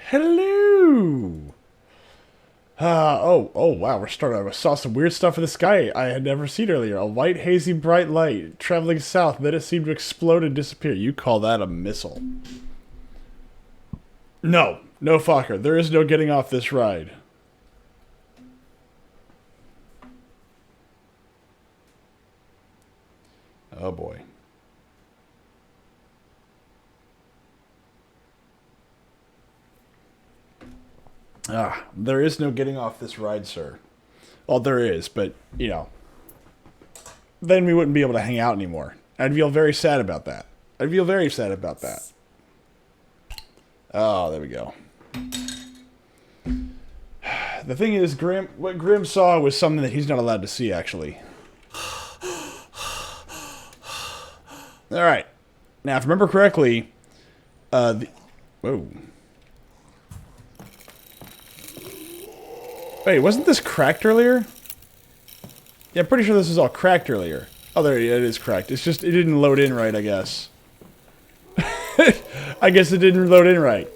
Hello. Oh, wow. We're starting. I saw some weird stuff in the sky I had never seen earlier. A white, hazy, bright light traveling south. Then it seemed to explode and disappear. You call that a missile? No, no, fucker. There is no getting off this ride. Oh boy. There is no getting off this ride, sir. Well, there is, but, you know, then we wouldn't be able to hang out anymore. I'd feel very sad about that. I'd feel very sad about that. Oh, there we go. The thing is, what Grim saw was something that he's not allowed to see, actually. Alright. Now, if I remember correctly, whoa. Wait, wasn't this cracked earlier? Yeah, I'm pretty sure this was all cracked earlier. Oh, there it is cracked. It's just, it didn't load in right, I guess. I guess it didn't load in right.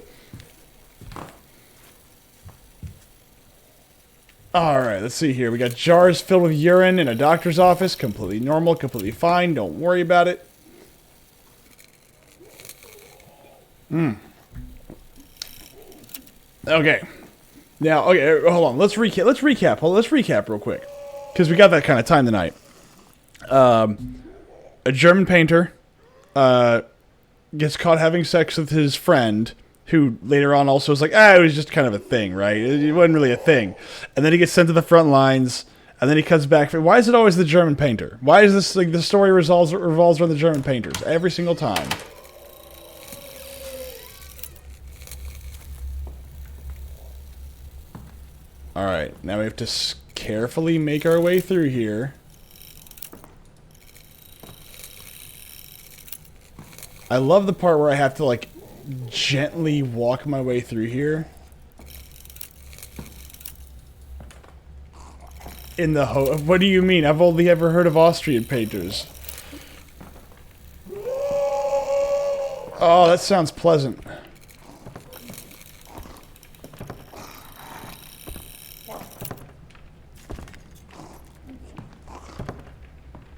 Alright, let's see here. We got jars filled with urine in a doctor's office. Completely normal, completely fine. Don't worry about it. Okay. Now, okay, hold on. Let's recap. Let's recap real quick, because we got that kind of time tonight. A German painter gets caught having sex with his friend, who later on also is like, it was just kind of a thing, right? It wasn't really a thing. And then he gets sent to the front lines, and then he comes back. Why is it always the German painter? Why is this like the story revolves around the German painters every single time? Alright, now we have to carefully make our way through here. I love the part where I have to, like, gently walk my way through here. What do you mean? I've only ever heard of Austrian painters. Oh, that sounds pleasant.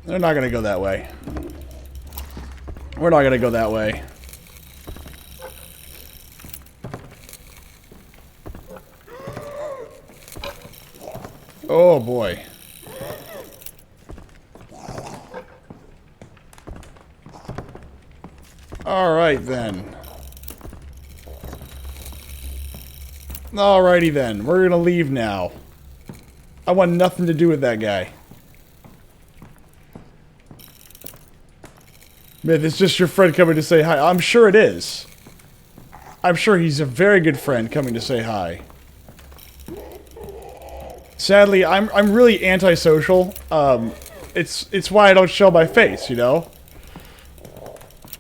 They're not gonna go that way. We're not gonna go that way. Oh boy. Alright then. Alrighty then. We're gonna leave now. I want nothing to do with that guy. Myth, it's just your friend coming to say hi. I'm sure it is. I'm sure he's a very good friend coming to say hi. Sadly, I'm really antisocial. It's why I don't show my face, you know?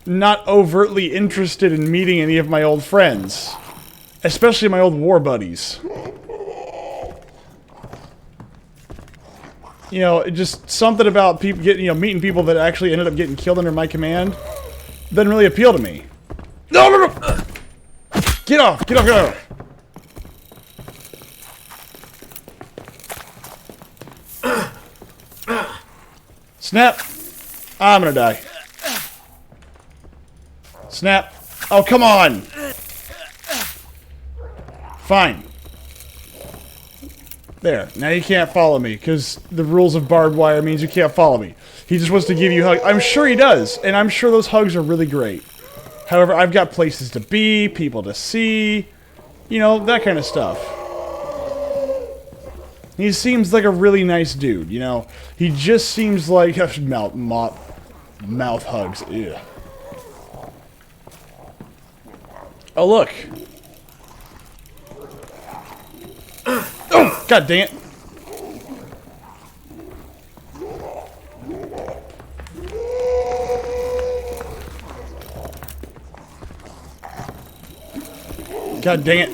Not overtly interested in meeting any of my old friends. Especially my old war buddies. You know, just something about people meeting people that actually ended up getting killed under my command doesn't really appeal to me. No, no, no! Get off! Get off! Get off! Snap! I'm gonna die. Snap! Oh, come on! Fine. There. Now you can't follow me, because the rules of barbed wire means you can't follow me. He just wants to give you a hug. I'm sure he does, and I'm sure those hugs are really great. However, I've got places to be, people to see, you know, that kind of stuff. He seems like a really nice dude, you know. He just seems like mouth hugs. Ew. Oh, look. Oh, god dang it. God dang it.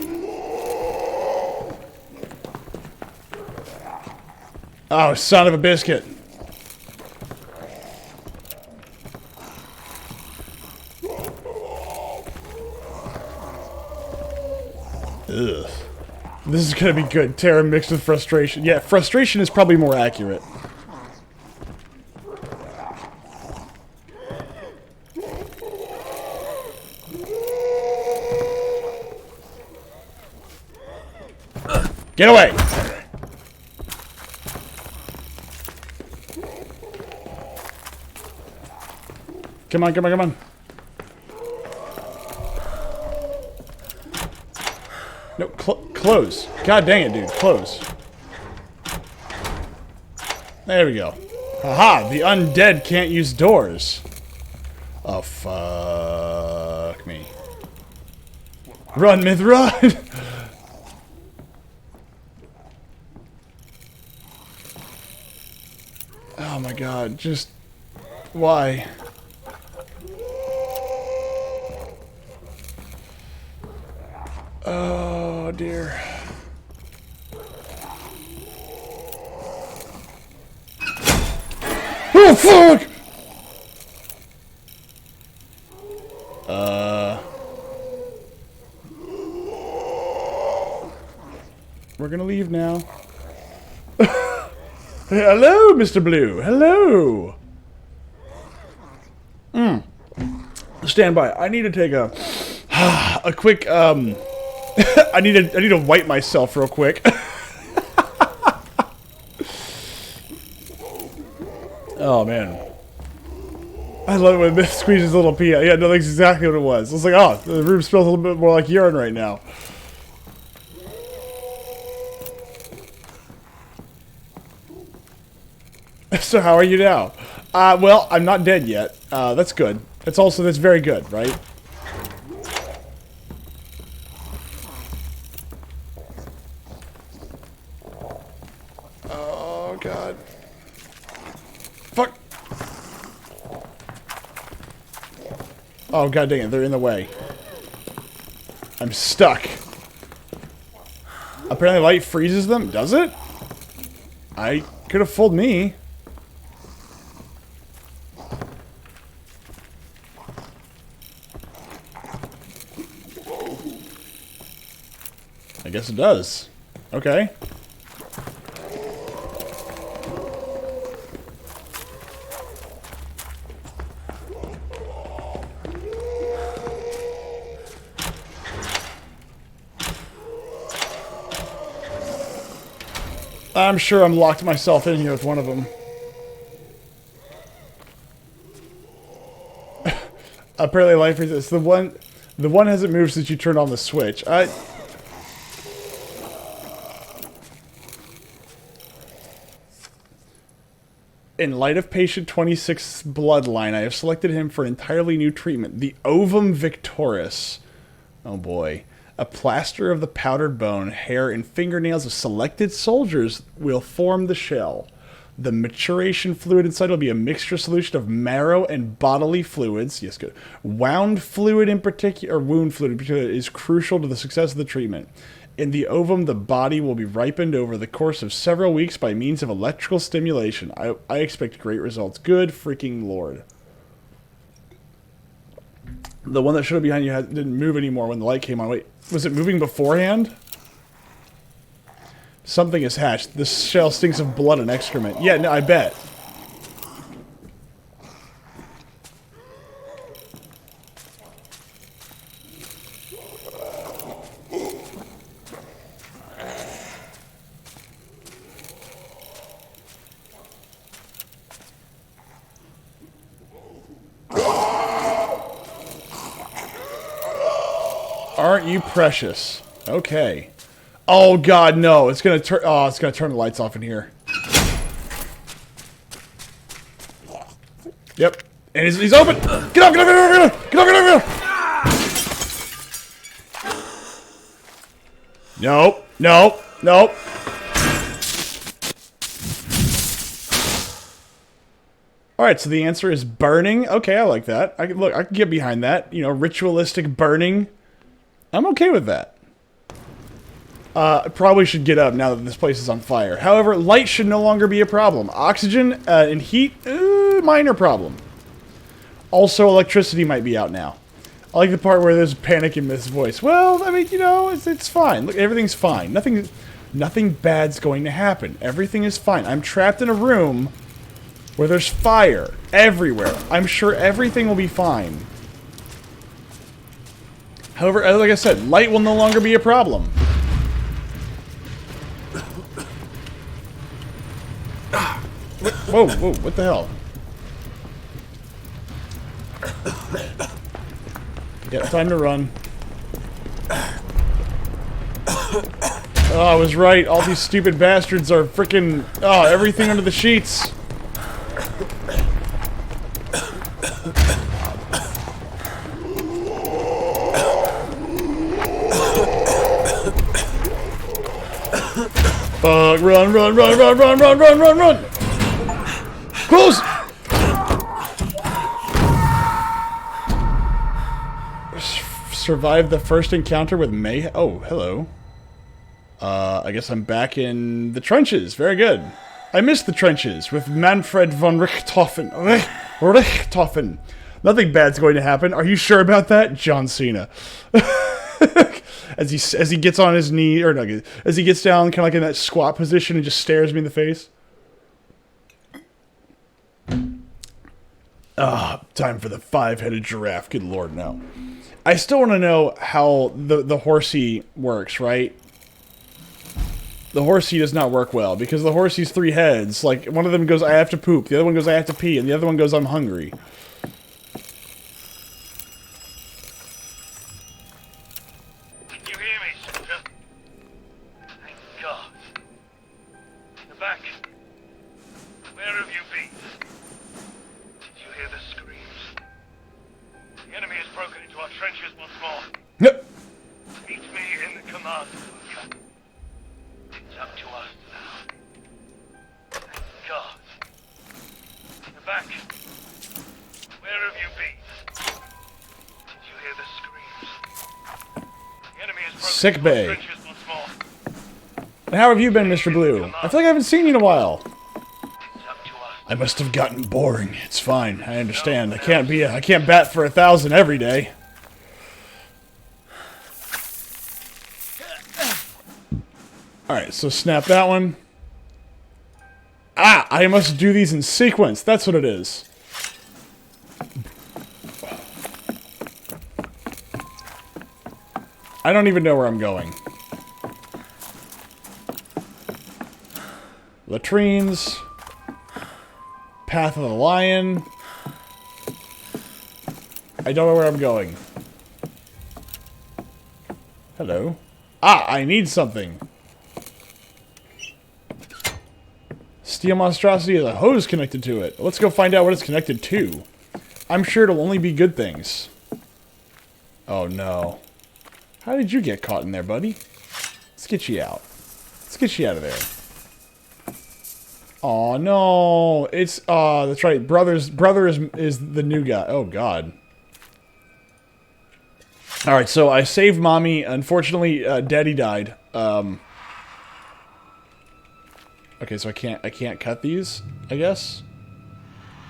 Oh, son of a biscuit. Ugh. This is gonna be good. Terror mixed with frustration. Yeah, frustration is probably more accurate. Get away! Come on, come on, come on. No, close. God dang it, dude. Close. There we go. Haha, the undead can't use doors. Oh, fuck me. Run, Myth, run! Oh my god, just... why? Oh dear. Oh fuck! We're gonna leave now. Hello, Mr. Blue. Hello. Stand by. I need to take a quick I need to wipe myself real quick. Oh man. I love it when Myth squeezes a little pee out. Yeah, no, that's exactly what it was. It's like, oh, the room smells a little bit more like urine right now. So how are you now? Well, I'm not dead yet. That's good. That's very good, right? Oh, God. Fuck! Oh, God dang it, they're in the way. I'm stuck. Apparently light freezes them? Does it? I could have fooled me. I guess it does. Okay. I'm sure I'm locked myself in here with one of them. Apparently life resists. The one hasn't moved since you turned on the switch. In light of patient 26's bloodline, I have selected him for an entirely new treatment. The Ovum Victoris. Oh boy. A plaster of the powdered bone, hair, and fingernails of selected soldiers will form the shell. The maturation fluid inside will be a mixture solution of marrow and bodily fluids. Yes, good. Wound fluid in particular, or wound fluid in particular, is crucial to the success of the treatment. In the ovum, the body will be ripened over the course of several weeks by means of electrical stimulation. I expect great results. Good freaking lord. The one that showed behind you didn't move anymore when the light came on. Wait, was it moving beforehand? Something is hatched. This shell stinks of blood and excrement. Yeah, no, I bet. Aren't you precious? Okay. Oh god, no! It's gonna turn. Oh, it's gonna turn the lights off in here. Yep, and he's open. Get off! Get off! Get off! Get off! Get off! Nope. Nope. Nope. All right, so the answer is burning. Okay, I like that. I can get behind that. You know, ritualistic burning. I'm okay with that. I probably should get up now that this place is on fire. However, light should no longer be a problem. Oxygen and heat, minor problem. Also, electricity might be out now. I like the part where there's panic in Miss voice. Well, I mean, you know, it's fine. Look, everything's fine. Nothing bad's going to happen. Everything is fine. I'm trapped in a room where there's fire everywhere. I'm sure everything will be fine. However, like I said, light will no longer be a problem. Whoa, whoa, what the hell? Yeah, time to run. Oh, I was right. All these stupid bastards are freaking... Oh, everything under the sheets. Fuck, run, run, run, run, run, run, run, run, run! Close! Survived the first encounter with May. Oh, hello. I guess I'm back in the trenches. Very good. I missed the trenches with Manfred von Richthofen. Richthofen. Nothing bad's going to happen. Are you sure about that? John Cena. As he gets on his knee, or no, as he gets down, kind of like in that squat position, and just stares me in the face. Ah, time for the 5-headed giraffe. Good lord, no. I still want to know how the horsey works, right? The horsey does not work well, because the horsey's 3 heads. Like, one of them goes, I have to poop, the other one goes, I have to pee, and the other one goes, I'm hungry. Can you hear me, soldier? Thank God. In the back. Where have you been? Did you hear the screams? The enemy has broken into our trenches once more. Yep. Meet me in the command booth. It's up to us now. Thank God. In the back. Where have you been? Did you hear the screams? The enemy has broken Sick into our bay. trenches once more. And how have you been, Mr. Blue? I feel like I haven't seen you in a while. It's up to us. I must have gotten boring. It's fine. I understand. I can't bat for 1,000 every day. Alright, so snap that one. Ah! I must do these in sequence. That's what it is. I don't even know where I'm going. Latrines. Path of the Lion. I don't know where I'm going. Hello. Ah! I need something. Steel monstrosity has a hose connected to it. Let's go find out what it's connected to. I'm sure it'll only be good things. Oh no. How did you get caught in there, buddy? Let's get you out. Let's get you out of there. Oh no. It's that's right. Brother is the new guy. Oh god. Alright, so I saved mommy. Unfortunately, daddy died. Okay, so I can't cut these, I guess.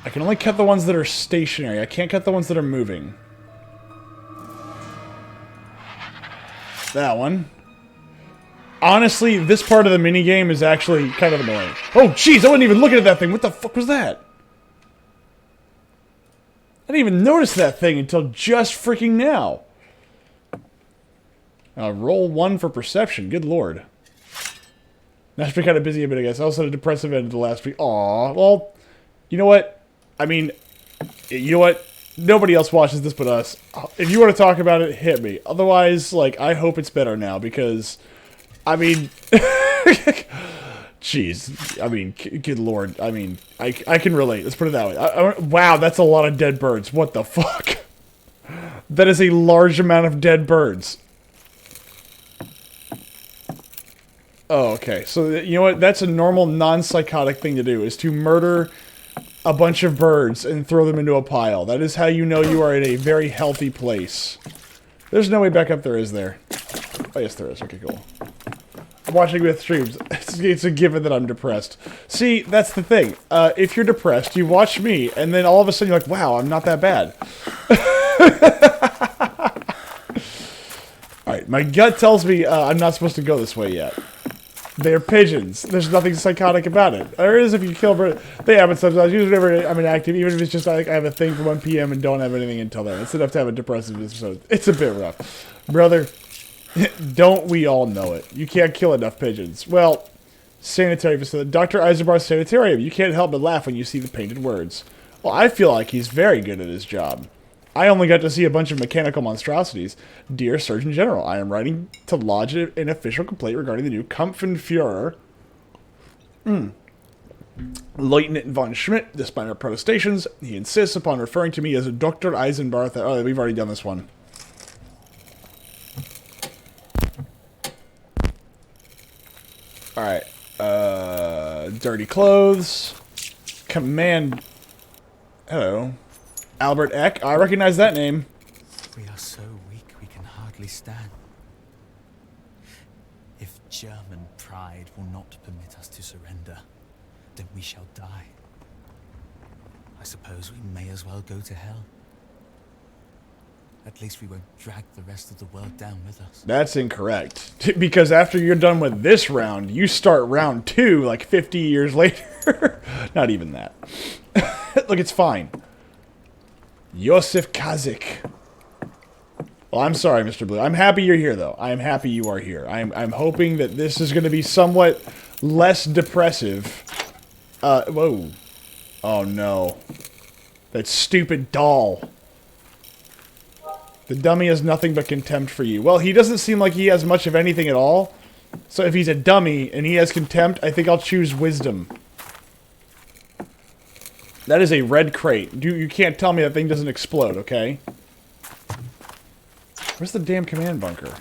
I can only cut the ones that are stationary. I can't cut the ones that are moving. That one. Honestly, this part of the minigame is actually kind of annoying. Oh, jeez, I wasn't even looking at that thing. What the fuck was that? I didn't even notice that thing until just freaking now. Roll 1 for perception. Good lord. That's been kind of busy a bit, I guess. I also had a depressive end of the last week. Aw, well, you know what? I mean, you know what? Nobody else watches this but us. If you want to talk about it, hit me. Otherwise, like, I hope it's better now because, I mean, jeez. I mean, good lord. I mean, I can relate. Let's put it that way. Wow, that's a lot of dead birds. What the fuck? That is a large amount of dead birds. Oh, okay. So, you know what? That's a normal, non-psychotic thing to do, is to murder a bunch of birds and throw them into a pile. That is how you know you are in a very healthy place. There's no way back up there, is there? Oh, yes, there is. Okay, cool. I'm watching with streams. It's a given that I'm depressed. See, that's the thing. If you're depressed, you watch me, and then all of a sudden you're like, wow, I'm not that bad. right. My gut tells me I'm not supposed to go this way yet. They're pigeons. There's nothing psychotic about it. There is if you kill birds. They happen sometimes. Usually whenever I'm inactive, even if it's just like I have a thing for 1 p.m. and don't have anything until then. It's enough to have a depressive episode. It's a bit rough. Brother, don't we all know it? You can't kill enough pigeons. Well, sanitary facility. Dr. Eisenbar's sanitarium. You can't help but laugh when you see the painted words. Well, I feel like he's very good at his job. I only got to see a bunch of mechanical monstrosities. Dear Surgeon General, I am writing to lodge an official complaint regarding the new Kampfenführer, Lieutenant von Schmidt. Despite our protestations, he insists upon referring to me as Dr. Eisenbarth. Oh, we've already done this one. Alright. Dirty clothes. Command. Hello. Albert Eck. I recognize that name. We are so weak we can hardly stand. If German pride will not permit us to surrender, then we shall die. I suppose we may as well go to hell. At least we won't drag the rest of the world down with us. That's incorrect. Because after you're done with this round, you start round 2 like 50 years later. Not even that. Look, it's fine. Yosef Kazik. Well, I'm sorry, Mr. Blue. I'm happy you're here, though. I am happy you are here. I'm hoping that this is going to be somewhat less depressive. Whoa. Oh, no. That stupid doll. The dummy has nothing but contempt for you. Well, he doesn't seem like he has much of anything at all. So if he's a dummy and he has contempt, I think I'll choose wisdom. That is a red crate. You can't tell me that thing doesn't explode, okay? Where's the damn command bunker?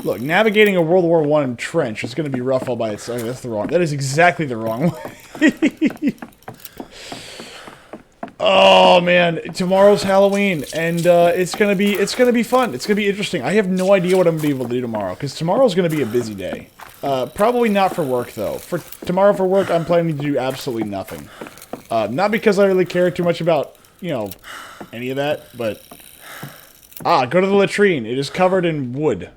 Look, navigating a World War I trench is going to be rough all by itself. Okay, that's the wrong. That is exactly the wrong way. Oh man, tomorrow's Halloween, and it's gonna be fun. It's gonna be interesting. I have no idea what I'm gonna be able to do tomorrow because tomorrow's gonna be a busy day. Probably not for work though. For tomorrow for work, I'm planning to do absolutely nothing. Not because I really care too much about any of that, but go to the latrine. It is covered in wood.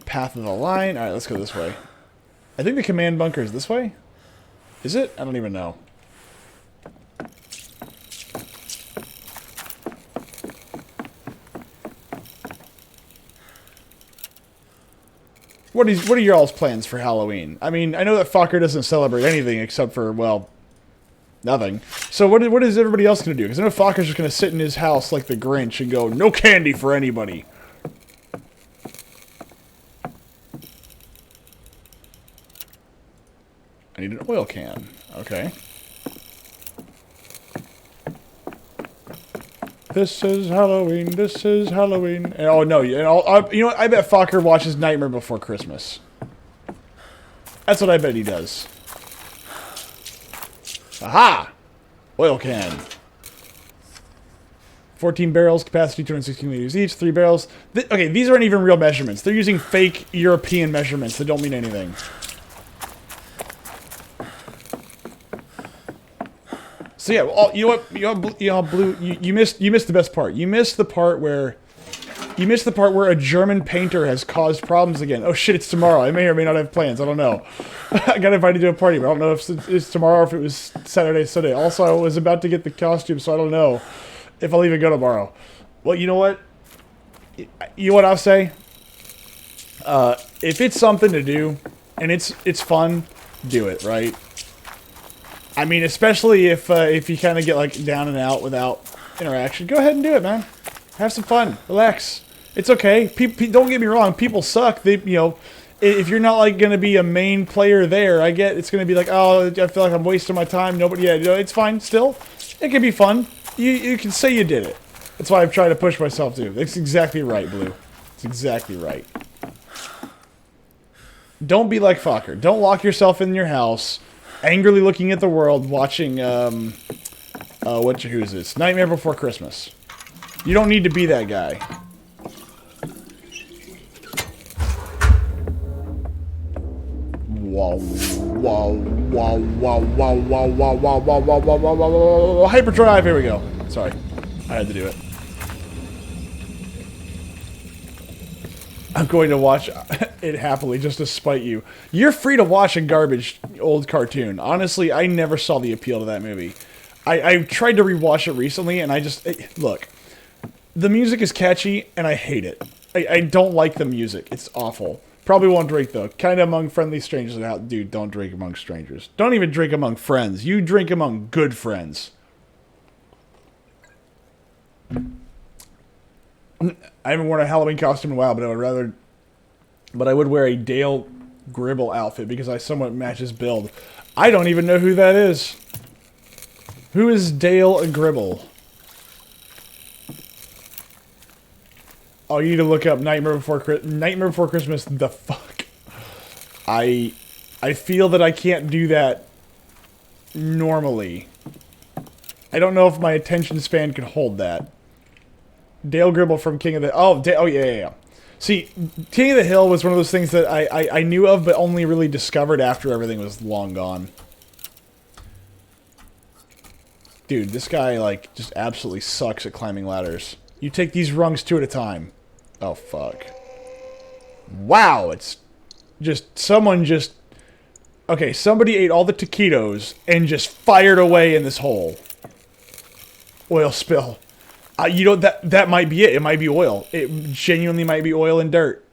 Path of the line. All right, let's go this way. I think the command bunker is this way. Is it? I don't even know. What are your all's plans for Halloween? I mean, I know that Fokker doesn't celebrate anything except for, well, nothing. So what is everybody else going to do? Because I know Fokker's just going to sit in his house like the Grinch and go, no candy for anybody. I need an oil can. Okay. This is Halloween. This is Halloween. And, oh no! You know what? I bet Fokker watches Nightmare Before Christmas. That's what I bet he does. Aha! Oil can. 14 barrels, capacity 216 liters each, 3 barrels. Okay, these aren't even real measurements. They're using fake European measurements that don't mean anything. So yeah, well, you know what, Blue, you missed the best part. You missed the part where a German painter has caused problems again. Oh shit, it's tomorrow. I may or may not have plans. I don't know. I got invited to a party, but I don't know if it's tomorrow or if it was Saturday, Sunday. Also, I was about to get the costume, so I don't know if I'll even go tomorrow. Well, you know what? You know what I'll say? If it's something to do and it's fun, do it, right? I mean, especially if you kind of get like down and out without interaction, go ahead and do it, man. Have some fun, relax. It's okay. Don't get me wrong. People suck. If you're not like gonna be a main player there, I get it's gonna be like, oh, I feel like I'm wasting my time. Nobody, it's fine. Still, it can be fun. You can say you did it. That's why I'm trying to push myself to. That's exactly right, Blue. It's exactly right. Don't be like Fokker. Don't lock yourself in your house. Angrily looking at the world, watching, who's this? Nightmare Before Christmas. You don't need to be that guy. Whoa. wow, wow, wow, wow, wow, wow, wow, wow, wow, wow, wow, wow, wow, hyperdrive. Here we go. Sorry, I had to do it. I'm going to watch it happily just to spite you. You're free to watch a garbage old cartoon. Honestly, I never saw the appeal to that movie. I tried to rewatch it recently, and look, the music is catchy, and I hate it. I don't like the music. It's awful. Probably won't drink, though. Kind of among friendly strangers. Dude, don't drink among strangers. Don't even drink among friends. You drink among good friends. I haven't worn a Halloween costume in a while, but I would wear a Dale Gribble outfit because I somewhat match his build. I don't even know who that is. Who is Dale Gribble? Oh, you need to look up Nightmare Before Christmas. The fuck? I feel that I can't do that normally. I don't know if my attention span can hold that. Dale Gribble from King of the... Oh, yeah. See, King of the Hill was one of those things that I knew of, but only really discovered after everything was long gone. Dude, this guy, like, just absolutely sucks at climbing ladders. You take these rungs 2 at a time. Oh, fuck. Wow, it's just... Okay, somebody ate all the taquitos and just fired away in this hole. Oil spill. You know, that might be it. It might be oil. It genuinely might be oil and dirt.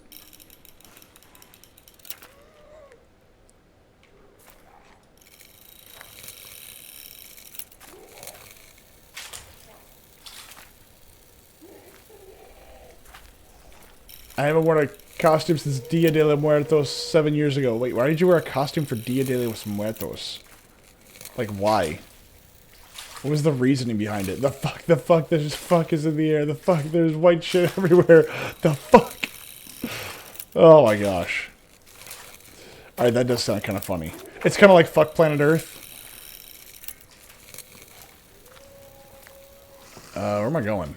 I haven't worn a costume since Dia de los Muertos 7 years ago. Wait, why did you wear a costume for Dia de los Muertos? Like, why? What was the reasoning behind it? The fuck, there's fuck is in the air. The fuck, there's white shit everywhere. The fuck. Oh my gosh. Alright, that does sound kind of funny. It's kind of like fuck Planet Earth. Where am I going?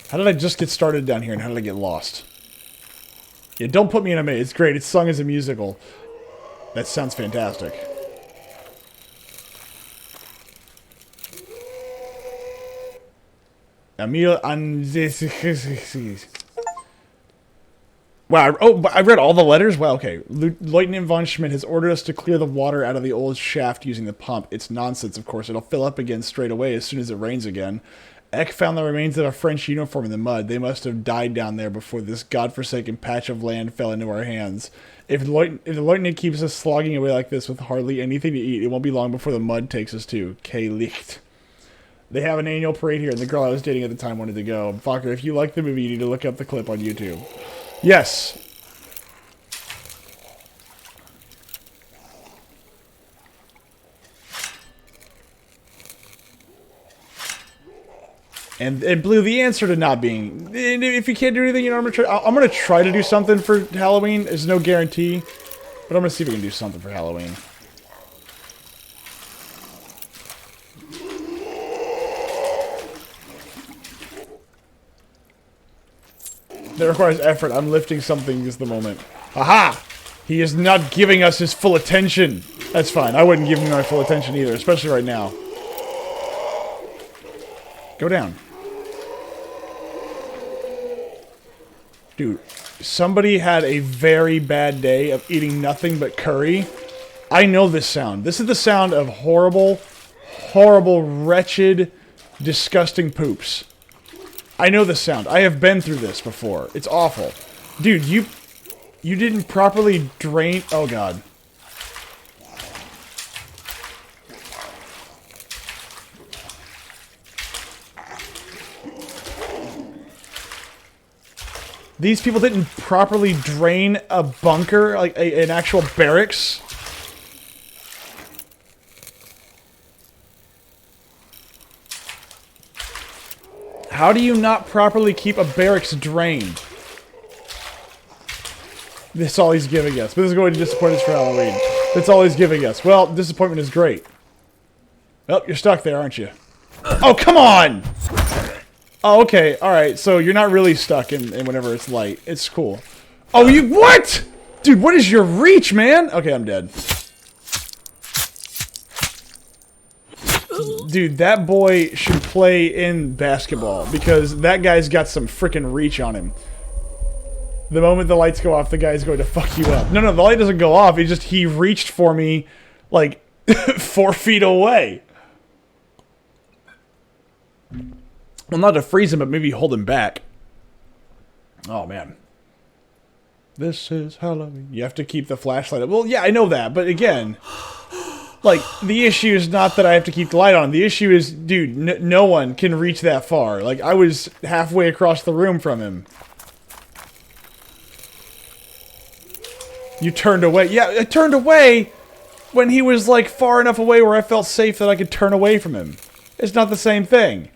How did I just get started down here and how did I get lost? Yeah, don't put me in a maze. It's great. It's sung as a musical. That sounds fantastic. Emil and wow. Oh, I read all the letters? Wow, okay. Lieutenant von Schmidt has ordered us to clear the water out of the old shaft using the pump. It's nonsense, of course. It'll fill up again straight away as soon as it rains again. Eck found the remains of a French uniform in the mud. They must have died down there before this godforsaken patch of land fell into our hands. If the lieutenant keeps us slogging away like this with hardly anything to eat, it won't be long before the mud takes us too. K. Licht. They have an annual parade here, and the girl I was dating at the time wanted to go. Fokker, if you like the movie, you need to look up the clip on YouTube. Yes. And Blue, the answer to not being... If you can't do anything, you know, I'm gonna try to do something for Halloween. There's no guarantee. But I'm gonna see if we can do something for Halloween. That requires effort. I'm lifting something is the moment. Aha! He is not giving us his full attention. That's fine. I wouldn't give him my full attention either, especially right now. Go down. Dude, somebody had a very bad day of eating nothing but curry. I know this sound. This is the sound of horrible, horrible, wretched, disgusting poops. I know this sound. I have been through this before. It's awful. Dude, you didn't properly drain... Oh, God. These people didn't properly drain a bunker, like an actual barracks. How do you not properly keep a barracks drained? That's all he's giving us. But this is going to disappoint us for Halloween. That's all he's giving us. Well, disappointment is great. Well, you're stuck there, aren't you? Oh, come on! Oh, okay. Alright, so you're not really stuck in whenever it's light. It's cool. Oh, you... What?! Dude, what is your reach, man? Okay, I'm dead. Dude, that boy should play in basketball because that guy's got some freaking reach on him. The moment the lights go off, the guy's going to fuck you up. No, the light doesn't go off. He reached for me like 4 feet away. Well, not to freeze him, but maybe hold him back. Oh, man. This is Halloween. You have to keep the flashlight up. Well, yeah, I know that, but again, like, the issue is not that I have to keep the light on. The issue is, dude, no one can reach that far. Like, I was halfway across the room from him. You turned away. Yeah, I turned away when he was, like, far enough away where I felt safe that I could turn away from him. It's not the same thing.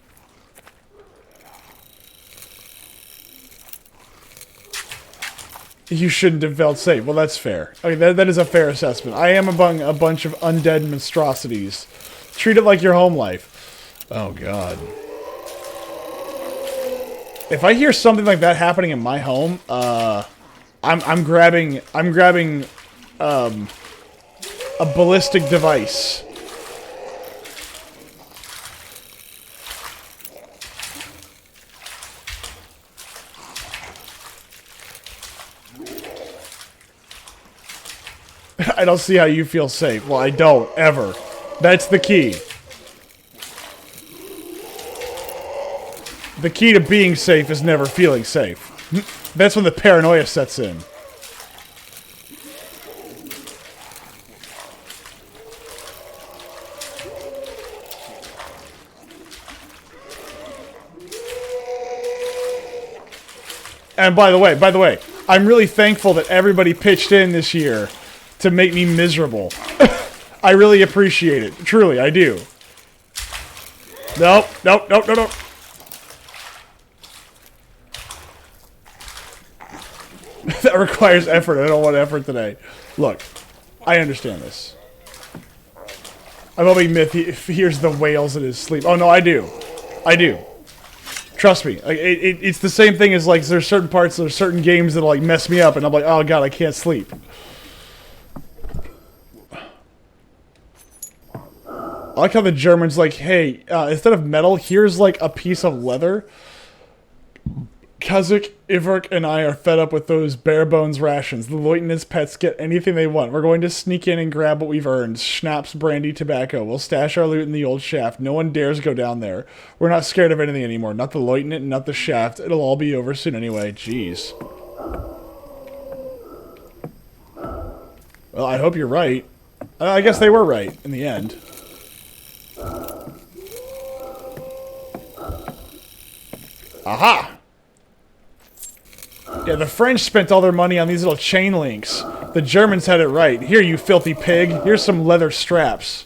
You shouldn't have felt safe. Well, that's fair. Okay, that is a fair assessment. I am among a bunch of undead monstrosities. Treat it like your home life. Oh, God. If I hear something like that happening in my home, I'm grabbing a ballistic device. I don't see how you feel safe. Well, I don't, ever. That's the key. The key to being safe is never feeling safe. That's when the paranoia sets in. And by the way, I'm really thankful that everybody pitched in this year to make me miserable. I really appreciate it. Truly, I do. Nope. That requires effort. I don't want effort today. Look, I understand this. I'm hoping Myth hears the wails in his sleep. Oh, no, I do. I do. Trust me. Like, it's the same thing as, like, there's certain parts, there's certain games that'll, like, mess me up, and I'm like, oh, God, I can't sleep. I like how the German's like, hey, instead of metal, here's like a piece of leather. Kazik, Ivrik, and I are fed up with those bare bones rations. The Loit and his pets get anything they want. We're going to sneak in and grab what we've earned. Schnapps, brandy, tobacco. We'll stash our loot in the old shaft. No one dares go down there. We're not scared of anything anymore. Not the Lieutenant, not the shaft. It'll all be over soon anyway. Jeez. Well, I hope you're right. I guess they were right in the end. Aha! Yeah, the French spent all their money on these little chain links. The Germans had it right. Here, you filthy pig. Here's some leather straps.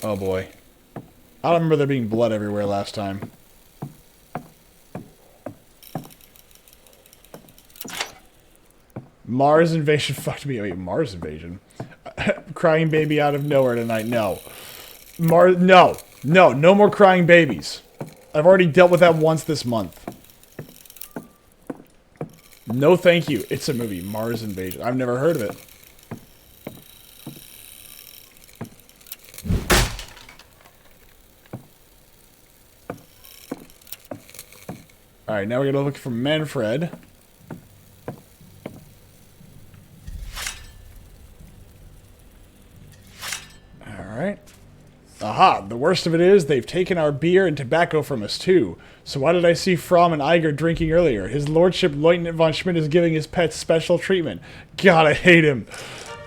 Oh boy. I don't remember there being blood everywhere last time. Mars invasion fucked me. Wait, Mars invasion? Crying baby out of nowhere tonight. No. No. No more crying babies. I've already dealt with that once this month. No thank you. It's a movie. Mars invasion. I've never heard of it. Alright, now we're gonna look for Manfred. Alright. Aha! The worst of it is, they've taken our beer and tobacco from us, too. So why did I see Fromm and Iger drinking earlier? His lordship, Lieutenant von Schmidt, is giving his pets special treatment. God, I hate him.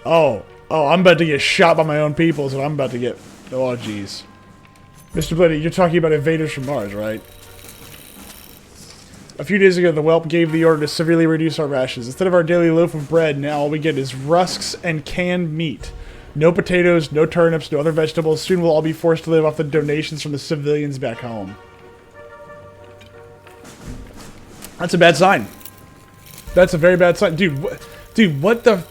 Oh, I'm about to get shot by my own people, so I'm about to get... Oh, jeez. Mr. Blitty, you're talking about invaders from Mars, right? A few days ago, the whelp gave the order to severely reduce our rations. Instead of our daily loaf of bread, now all we get is rusks and canned meat. No potatoes, no turnips, no other vegetables. Soon we'll all be forced to live off the donations from the civilians back home. That's a bad sign. That's a very bad sign. Dude, what the...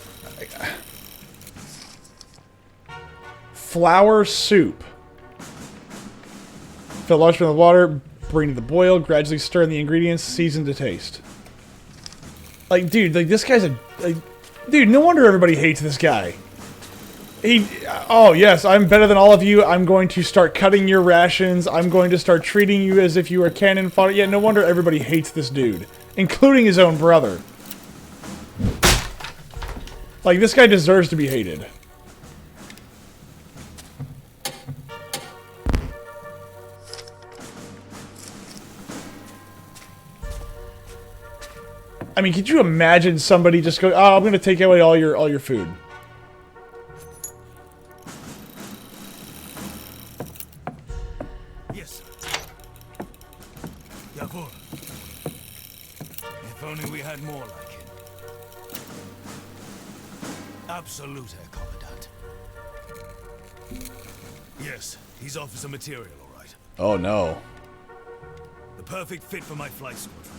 Flour soup. Fill large with water. bring to the boil, gradually stir in the ingredients, season to taste. Like, dude, like, this guy's dude, no wonder everybody hates this guy. Oh, yes, I'm better than all of you. I'm going to start cutting your rations. I'm going to start treating you as if you were cannon fodder. Yeah, no wonder everybody hates this dude, including his own brother. Like, this guy deserves to be hated. I mean, could you imagine somebody just go, "Oh, I'm going to take away all your food." Yes, sir. Jawohl. If only we had more like him. Absolute, Herr Commandant. Yes, he's officer material, all right. Oh, no. The perfect fit for my flight squadron.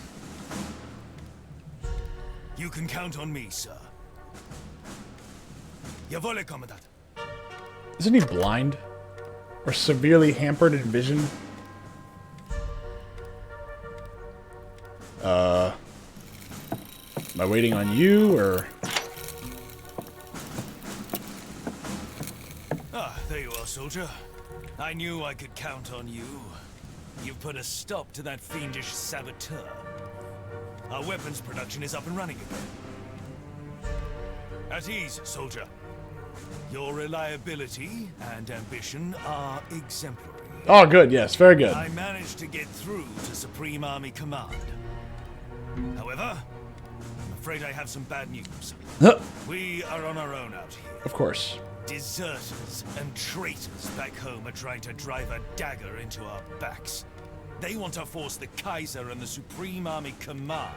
You can count on me, sir. Jawohl, Herr Commandant. Isn't he blind? Or severely hampered in vision? Am I waiting on you, or...? Ah, there you are, soldier. I knew I could count on you. You've put a stop to that fiendish saboteur. Our weapons production is up and running again. At ease, soldier. Your reliability and ambition are exemplary. Oh, good, yes, very good. I managed to get through to Supreme Army Command. However, I'm afraid I have some bad news. We are on our own out here. Of course. Deserters and traitors back home are trying to drive a dagger into our backs. They want to force the Kaiser and the Supreme Army Command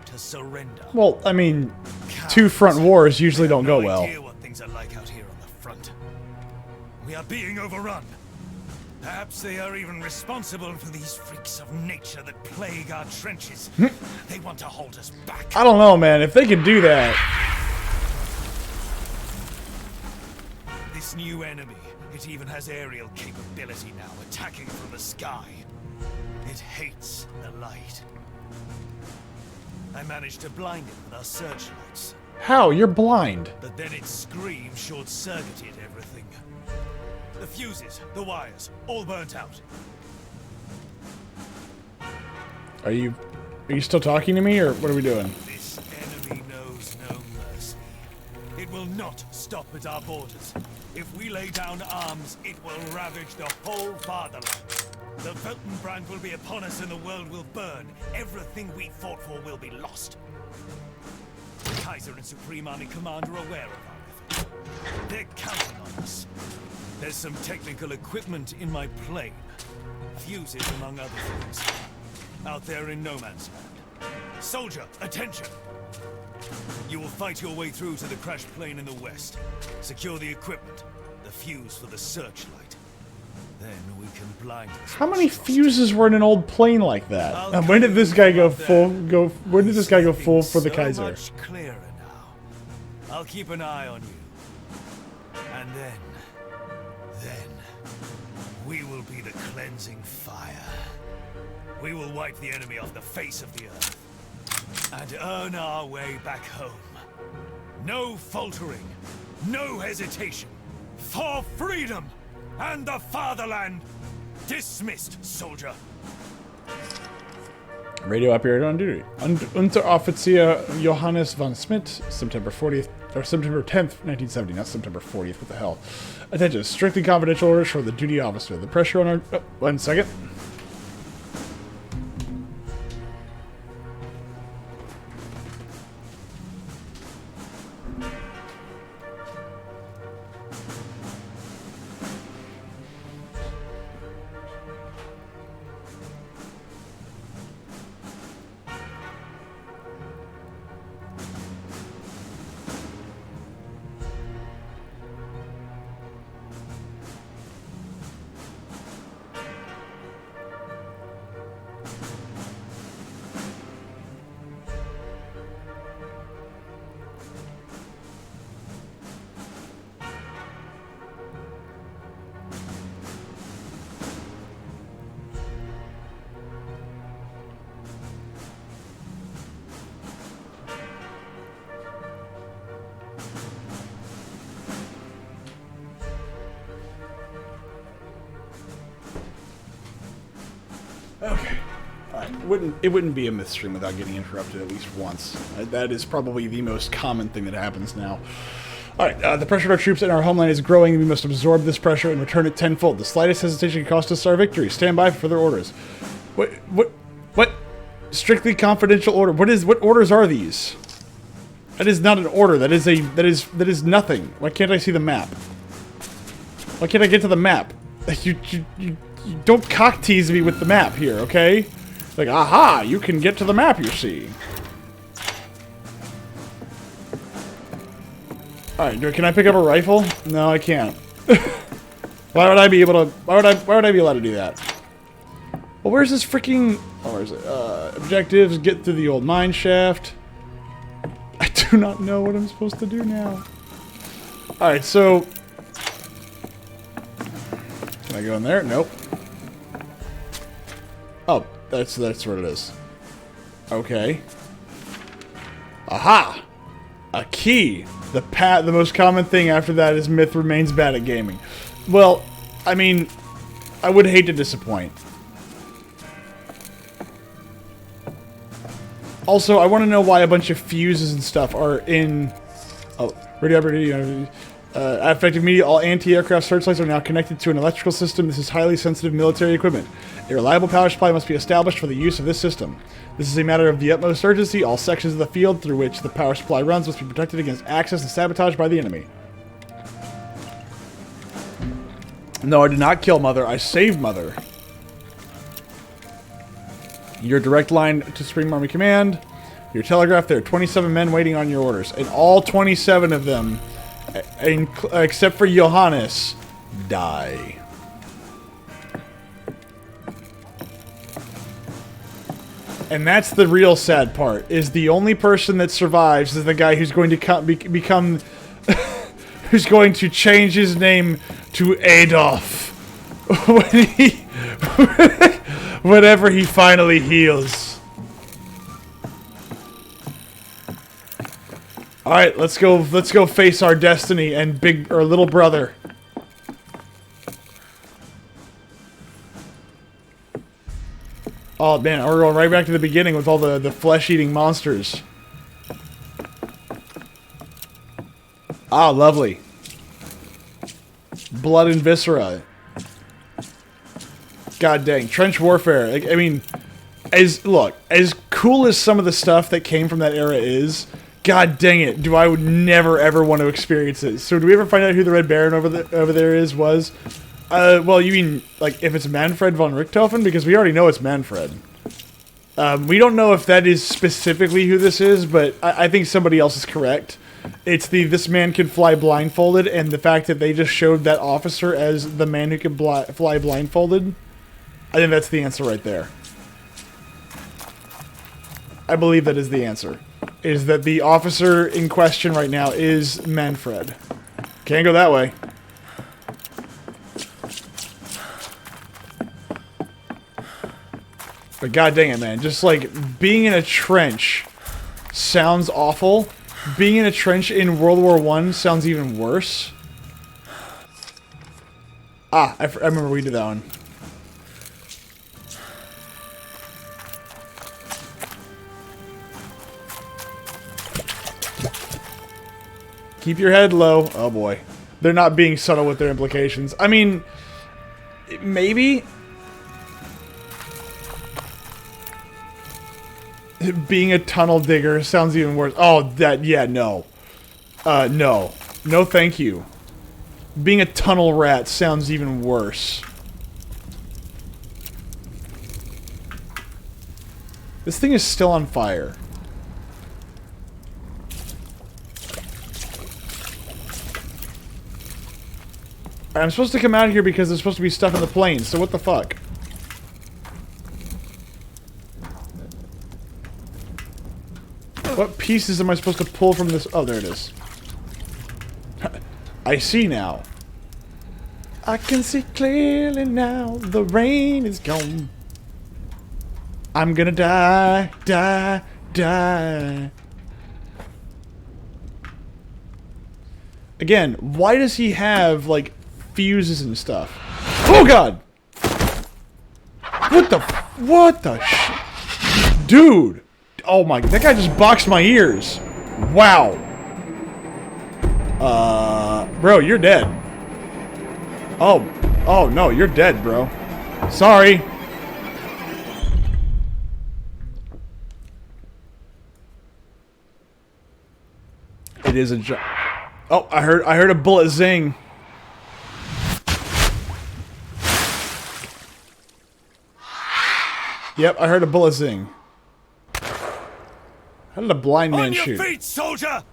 to surrender. Well, I mean, two front wars usually don't go well. No idea what things are like out here on the front. We are being overrun. Perhaps they are even responsible for these freaks of nature that plague our trenches. They want to hold us back. I don't know, man. If they could do that... This new enemy, it even has aerial capability now, attacking from the sky. It hates the light. I managed to blind it with our searchlights. How? You're blind. But then its scream short-circuited everything. The fuses, the wires, all burnt out. Are you still talking to me, or what are we doing? This enemy knows no mercy. It will not stop at our borders. If we lay down arms, it will ravage the whole fatherland. The Weltenbrand will be upon us and the world will burn. Everything we fought for will be lost. The Kaiser and Supreme Army Command are aware of our efforts. They're counting on us. There's some technical equipment in my plane. Fuses, among other things. Out there in no man's land. Soldier, attention! You will fight your way through to the crashed plane in the west. Secure the equipment. The fuse for the searchlight. Then we can blind this. How many fuses were in an old plane like that? And when did this guy go full? When did this guy go full for the Kaiser? Much clearer now. I'll keep an eye on you. And then we will be the cleansing fire. We will wipe the enemy off the face of the earth and earn our way back home. No faltering, no hesitation. For freedom and the fatherland. Dismissed, soldier. Radio operator on duty. Unteroffizier Johannes von Schmidt, September 40th, or September 10th, 1970, not September 40th, what the hell. Attention, strictly confidential orders for the duty officer. The pressure on our... Oh, 1 second. Okay. Alright. It wouldn't be a myth stream without getting interrupted at least once. That is probably the most common thing that happens now. Alright, the pressure of our troops in our homeland is growing, and we must absorb this pressure and return it tenfold. The slightest hesitation can cost us our victory. Stand by for further orders. What? Strictly confidential order. What orders are these? That is not an order. That is nothing. Why can't I see the map? Why can't I get to the map? You don't cock tease me with the map here, okay? Like, aha, you can get to the map, you see. Alright, can I pick up a rifle? No, I can't. Why would I be able to... Why would I be allowed to do that? Well, where's this freaking... Oh, where is it? Objectives, get through the old mine shaft. I do not know what I'm supposed to do now. Alright, so... Can I go in there? Nope. Oh, that's what it is. Okay. Aha! A key! The most common thing after that is myth remains bad at gaming. Well, I mean, I would hate to disappoint. Also, I want to know why a bunch of fuses and stuff are in... Oh, radioactive... affecting media, all anti-aircraft searchlights are now connected to an electrical system. This is highly sensitive military equipment. A reliable power supply must be established for the use of this system. This is a matter of the utmost urgency. All sections of the field through which the power supply runs must be protected against access and sabotage by the enemy. No, I did not kill Mother. I saved Mother. Your direct line to Supreme Army Command. Your telegraph. There are 27 men waiting on your orders. And all 27 of them... except for Johannes, die. And that's the real sad part, is the only person that survives is the guy who's going to become... who's going to change his name to Adolf. When he... whenever he finally heals. Alright, let's go face our destiny and little brother. Oh man, we're going right back to the beginning with all the flesh-eating monsters. Ah, lovely. Blood and viscera. God dang, trench warfare. Like, I mean, as cool as some of the stuff that came from that era is, god dang it, I would never ever want to experience it. So, do we ever find out who the Red Baron over there was? Well, you mean, like, if it's Manfred von Richthofen? Because we already know it's Manfred. We don't know if that is specifically who this is, but I think somebody else is correct. It's this man can fly blindfolded, and the fact that they just showed that officer as the man who can fly blindfolded, I think that's the answer right there. I believe that is the answer. Is that the officer in question right now is Manfred. Can't go that way. But god dang it, man. Just like being in a trench sounds awful. Being in a trench in World War I sounds even worse. Ah, I remember we did that one. Keep your head low. Oh boy. They're not being subtle with their implications. I mean, maybe. Being a tunnel digger sounds even worse. Oh, yeah, no. No. No, thank you. Being a tunnel rat sounds even worse. This thing is still on fire. I'm supposed to come out here because there's supposed to be stuff in the plane, so what the fuck? What pieces am I supposed to pull from this? Oh, there it is. I see now. I can see clearly now. The rain is gone. I'm gonna die, die, die. Again, why does he have, like, fuses and stuff? Oh, God! What the dude? Oh my, that guy just boxed my ears. Wow. Bro, you're dead. Oh no, you're dead, bro. Sorry. It is a job. Oh, I heard a bullet zing. Yep, I heard a bullet zing. How did a blind man shoot? On your feet, soldier!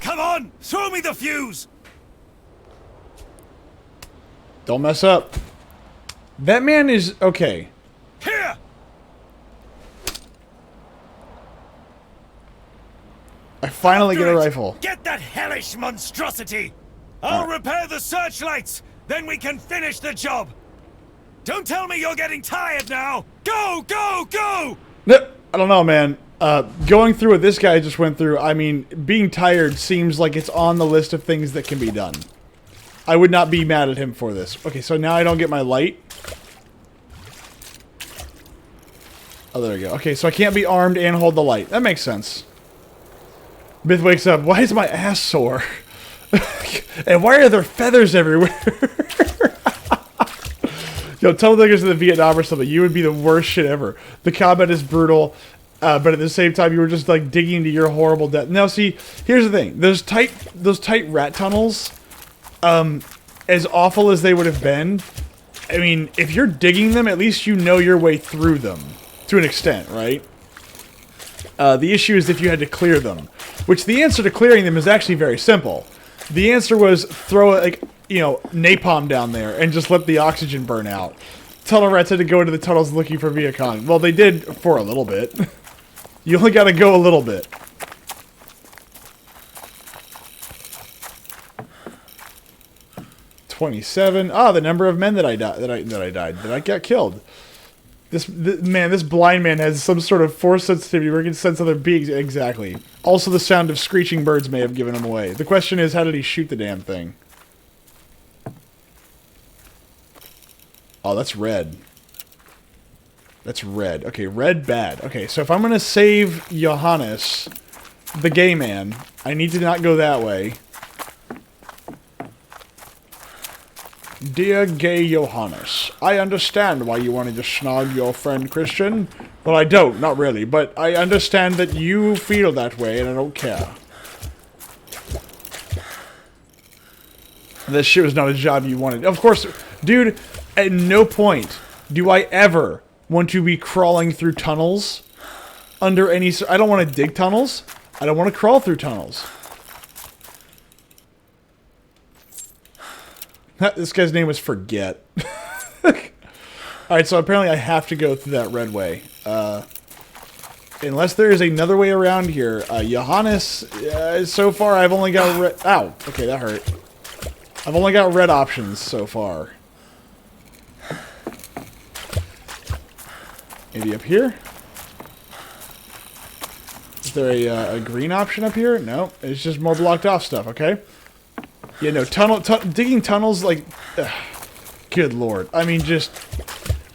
Come on, throw me the fuse! Don't mess up. That man is okay. Here! I finally get a rifle. Get that hellish monstrosity! I'll repair the searchlights, then we can finish the job! Don't tell me you're getting tired now! Go, go, go! No, I don't know, man. Going through what this guy just went through, I mean, being tired seems like it's on the list of things that can be done. I would not be mad at him for this. Okay, so now I don't get my light. Oh, there we go. Okay, so I can't be armed and hold the light. That makes sense. Myth wakes up. Why is my ass sore? And why are there feathers everywhere? Yo, tell the niggas in the Vietnam or something. You would be the worst shit ever. The combat is brutal, but at the same time, you were just like digging into your horrible death. Now, see, here's the thing: those tight rat tunnels, as awful as they would have been, I mean, if you're digging them, at least you know your way through them to an extent, right? The issue is if you had to clear them, which the answer to clearing them is actually very simple. The answer was throw like, you know, napalm down there and just let the oxygen burn out. Tunnel rats had to go into the tunnels looking for Viet Cong. Well, they did for a little bit. You only got to go a little bit. $27. Ah, the number of men that I got killed. This blind man has some sort of force sensitivity where he can sense other beings. Exactly. Also, the sound of screeching birds may have given him away. The question is, how did he shoot the damn thing? Oh, that's red. That's red. Okay, red, bad. Okay, so if I'm going to save Johannes, the gay man, I need to not go that way. Dear gay Johannes, I understand why you wanted to snog your friend Christian. Well, I don't, not really, but I understand that you feel that way and I don't care. This shit was not a job you wanted. Of course, dude, at no point do I ever want to be crawling through tunnels under any... I don't want to dig tunnels. I don't want to crawl through tunnels. This guy's name was Forget. Alright, so apparently I have to go through that red way. Unless there is another way around here. Johannes, so far I've only got red... Ow! Okay, that hurt. I've only got red options so far. Maybe up here? Is there a green option up here? No, it's just more blocked off stuff, okay? Yeah, no, digging tunnels, like, good lord. I mean, just,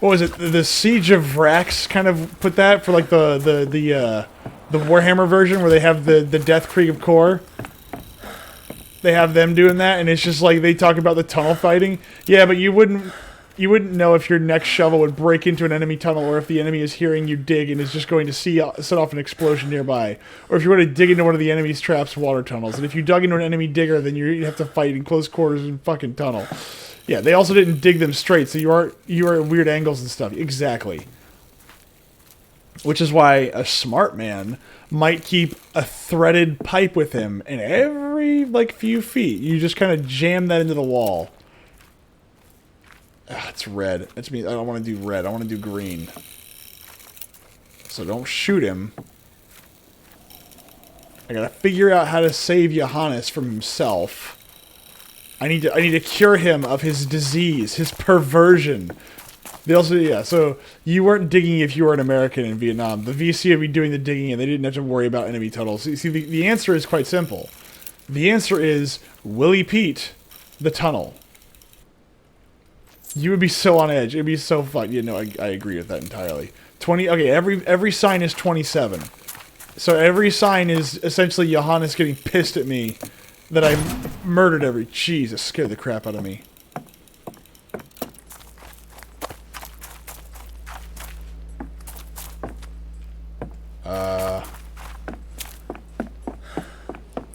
what was it? The Siege of Vrax kind of put that for, like, the Warhammer version where they have the Death Krieg of Core. They have them doing that, and it's just like, they talk about the tunnel fighting. Yeah, but you wouldn't know if your next shovel would break into an enemy tunnel, or if the enemy is hearing you dig and is just going to set off an explosion nearby. Or if you were to dig into one of the enemy's traps water tunnels. And if you dug into an enemy digger, then you'd have to fight in close quarters in fucking tunnel. Yeah, they also didn't dig them straight, so you are at weird angles and stuff. Exactly. Which is why a smart man might keep a threaded pipe with him, and every, like, few feet, you just kind of jam that into the wall. Ah, it's red. That's me. I don't want to do red. I want to do green. So don't shoot him. I gotta figure out how to save Johannes from himself. I need to cure him of his disease, his perversion. They also, yeah, so you weren't digging if you were an American in Vietnam. The VC would be doing the digging and they didn't have to worry about enemy tunnels. See, the answer is quite simple. The answer is Willie Pete, the tunnel. You would be so on edge. It'd be so fun. You know, I agree with that entirely. 20. Okay, every sign is 27. So every sign is essentially Johannes getting pissed at me that I murdered every... Jesus, scared the crap out of me.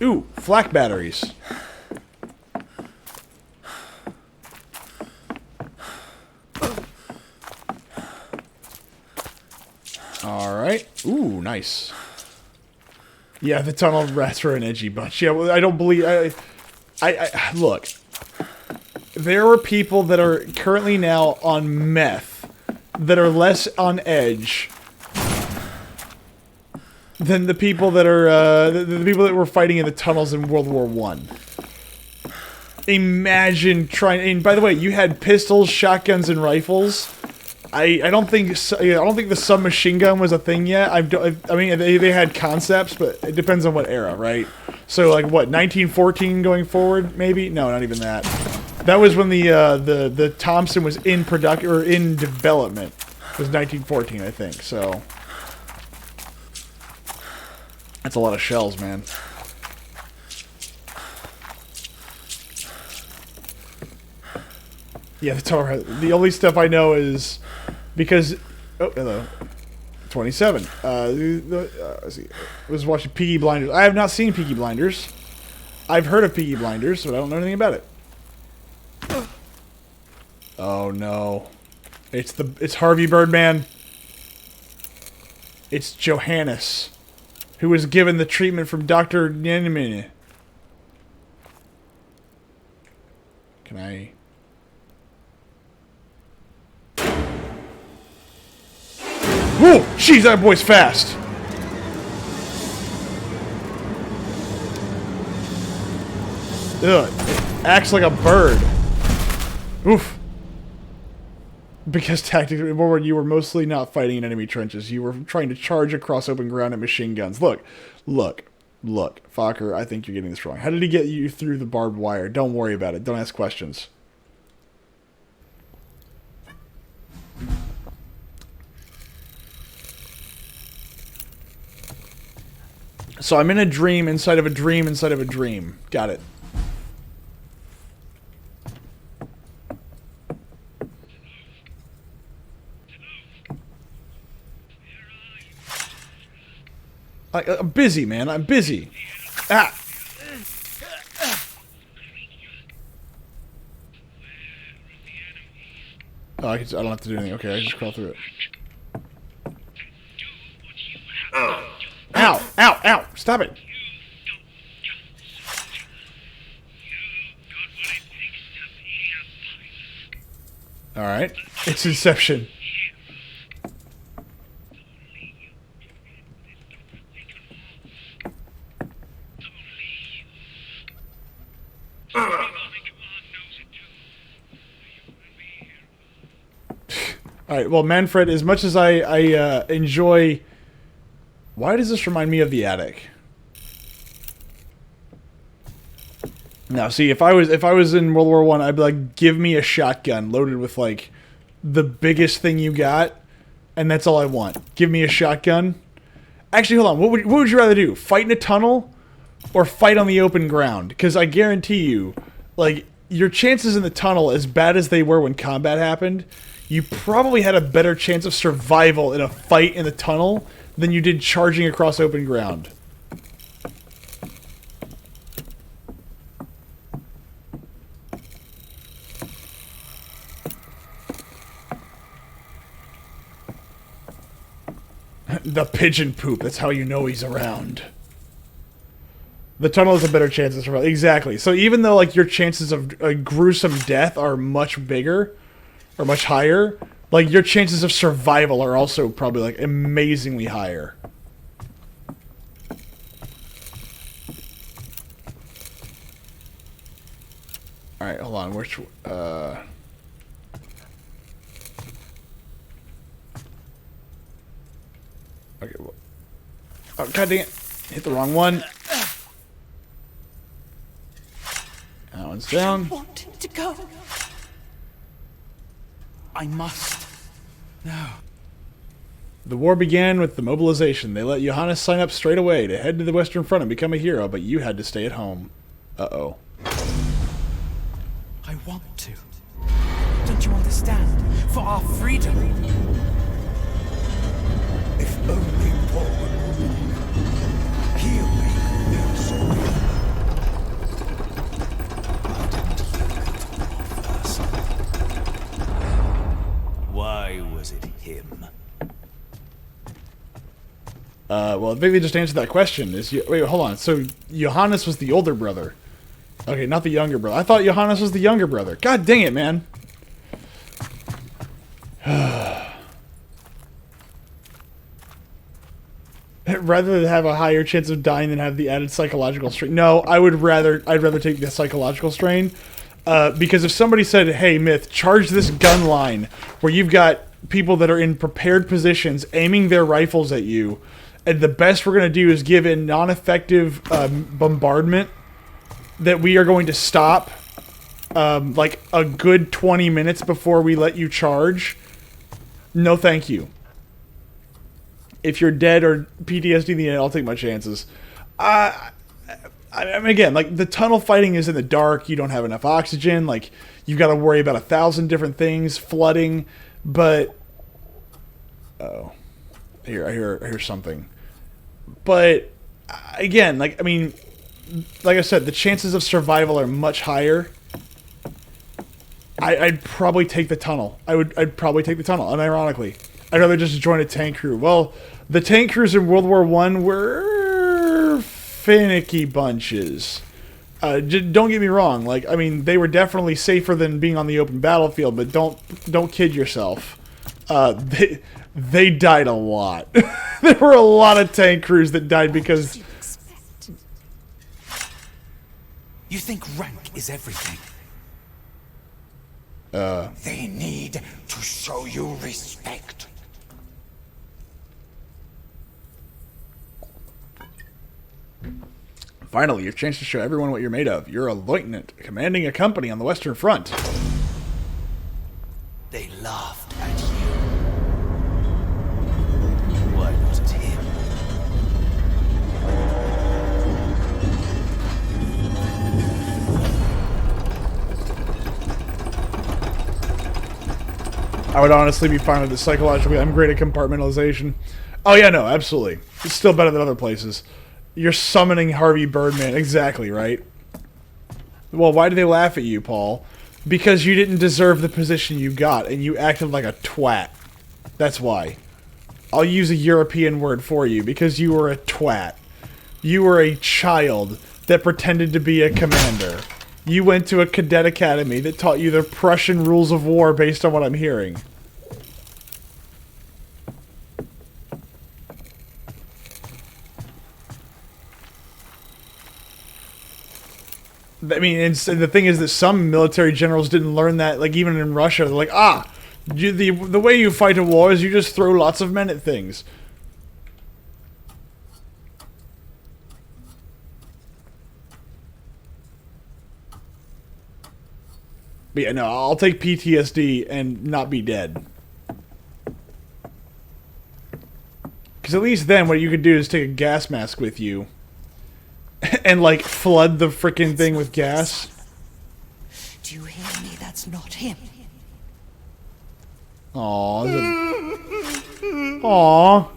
Ooh, flak batteries. Alright. Ooh, nice. Yeah, the tunnel rats are an edgy bunch. Yeah, well, I don't believe... I look. There are people that are currently now on meth that are less on edge than the people that are the people that were fighting in the tunnels in World War I. Imagine trying. And by the way, you had pistols, shotguns, and rifles. I don't think the submachine gun was a thing yet. I mean they had concepts, but it depends on what era, right? So like what 1914 going forward, maybe? No, not even that. That was when the Thompson was in production or in development. It was 1914, I think. So. That's a lot of shells, man. Yeah, the only stuff I know is because... Oh, hello. 27. Let's see. I was watching Peaky Blinders. I have not seen Peaky Blinders. I've heard of Peaky Blinders, but I don't know anything about it. Oh, no. It's Harvey Birdman. It's Johannes, who was given the treatment from Dr. Nenman. Can I... Whoa! Jeez, that boy's fast! Ugh. It acts like a bird. Oof. Because tactically, you were mostly not fighting in enemy trenches. You were trying to charge across open ground at machine guns. Look. Fokker, I think you're getting this wrong. How did he get you through the barbed wire? Don't worry about it. Don't ask questions. So I'm in a dream inside of a dream inside of a dream. Got it. I'm busy, man. I'm busy. Ah. Oh, I don't have to do anything. Okay, I just crawl through it. Ow! Ow! Ow! Stop it! Alright. It's Inception. Alright, well, Manfred, as much as I enjoy... Why does this remind me of the attic? Now, see, if I was in World War I, I'd be like, give me a shotgun loaded with, like, the biggest thing you got, and that's all I want. Give me a shotgun. Actually, hold on. What would you rather do? Fight in a tunnel or fight on the open ground? Because I guarantee you, like, your chances in the tunnel, as bad as they were when combat happened, you probably had a better chance of survival in a fight in the tunnel than you did charging across open ground. The pigeon poop, that's how you know he's around. The tunnel has a better chance of survival. Exactly. So even though, like, your chances of a gruesome death are much bigger, or much higher, like, your chances of survival are also probably, like, amazingly higher. Alright, hold on. Which, Okay, well... Oh, god dang it. Hit the wrong one. That one's down. I want to go. I must. No. The war began with the mobilization. They let Johannes sign up straight away to head to the Western Front and become a hero, but you had to stay at home. Uh-oh. I want to. Don't you understand? For our freedom. If only Paul would move. He'll make no surrender. Why was it him? Well, maybe they just answered that question. Wait, hold on. So, Johannes was the older brother. Okay, not the younger brother. I thought Johannes was the younger brother. God dang it, man. Rather than have a higher chance of dying than have the added psychological strain. No, I'd rather take the psychological strain. Because if somebody said, hey, Myth, charge this gun line where you've got people that are in prepared positions aiming their rifles at you, and the best we're going to do is give a non-effective bombardment that we are going to stop like a good 20 minutes before we let you charge. No thank you. If you're dead or PTSD in the end, I'll take my chances. I mean, again, like, the tunnel fighting is in the dark. You don't have enough oxygen. Like, you've got to worry about 1,000 different things, flooding. But, oh, I hear something. But again, like, I mean, like I said, the chances of survival are much higher. I'd probably take the tunnel. I'd probably take the tunnel. Unironically, I'd rather just join a tank crew. Well, the tank crews in World War I were finicky bunches. Don't get me wrong. Like, I mean, they were definitely safer than being on the open battlefield. But don't kid yourself. They died a lot. There were a lot of tank crews that died because. You think rank is everything? They need to show you respect. Finally, your chance to show everyone what you're made of. You're a lieutenant commanding a company on the Western Front. They laughed at you. Why not at him? I would honestly be fine with it psychologically. I'm great at compartmentalization. Oh yeah, no, absolutely. It's still better than other places. You're summoning Harvey Birdman. Exactly, right? Well, why do they laugh at you, Paul? Because you didn't deserve the position you got, and you acted like a twat. That's why. I'll use a European word for you, because you were a twat. You were a child that pretended to be a commander. You went to a cadet academy that taught you the Prussian rules of war based on what I'm hearing. I mean, and the thing is that some military generals didn't learn that, like, even in Russia. They're like, the way you fight a war is you just throw lots of men at things. But yeah, no, I'll take PTSD and not be dead. Because at least then what you could do is take a gas mask with you. And, like, flood the frickin' thing with gas. Do you hear me? That's not him. Aww. Aww.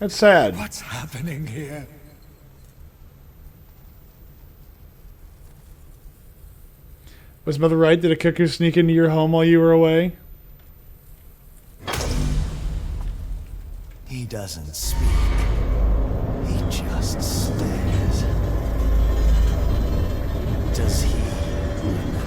That's sad. What's happening here? Was Mother right? Did a cuckoo sneak into your home while you were away? He doesn't speak. He just stares. Does he remember?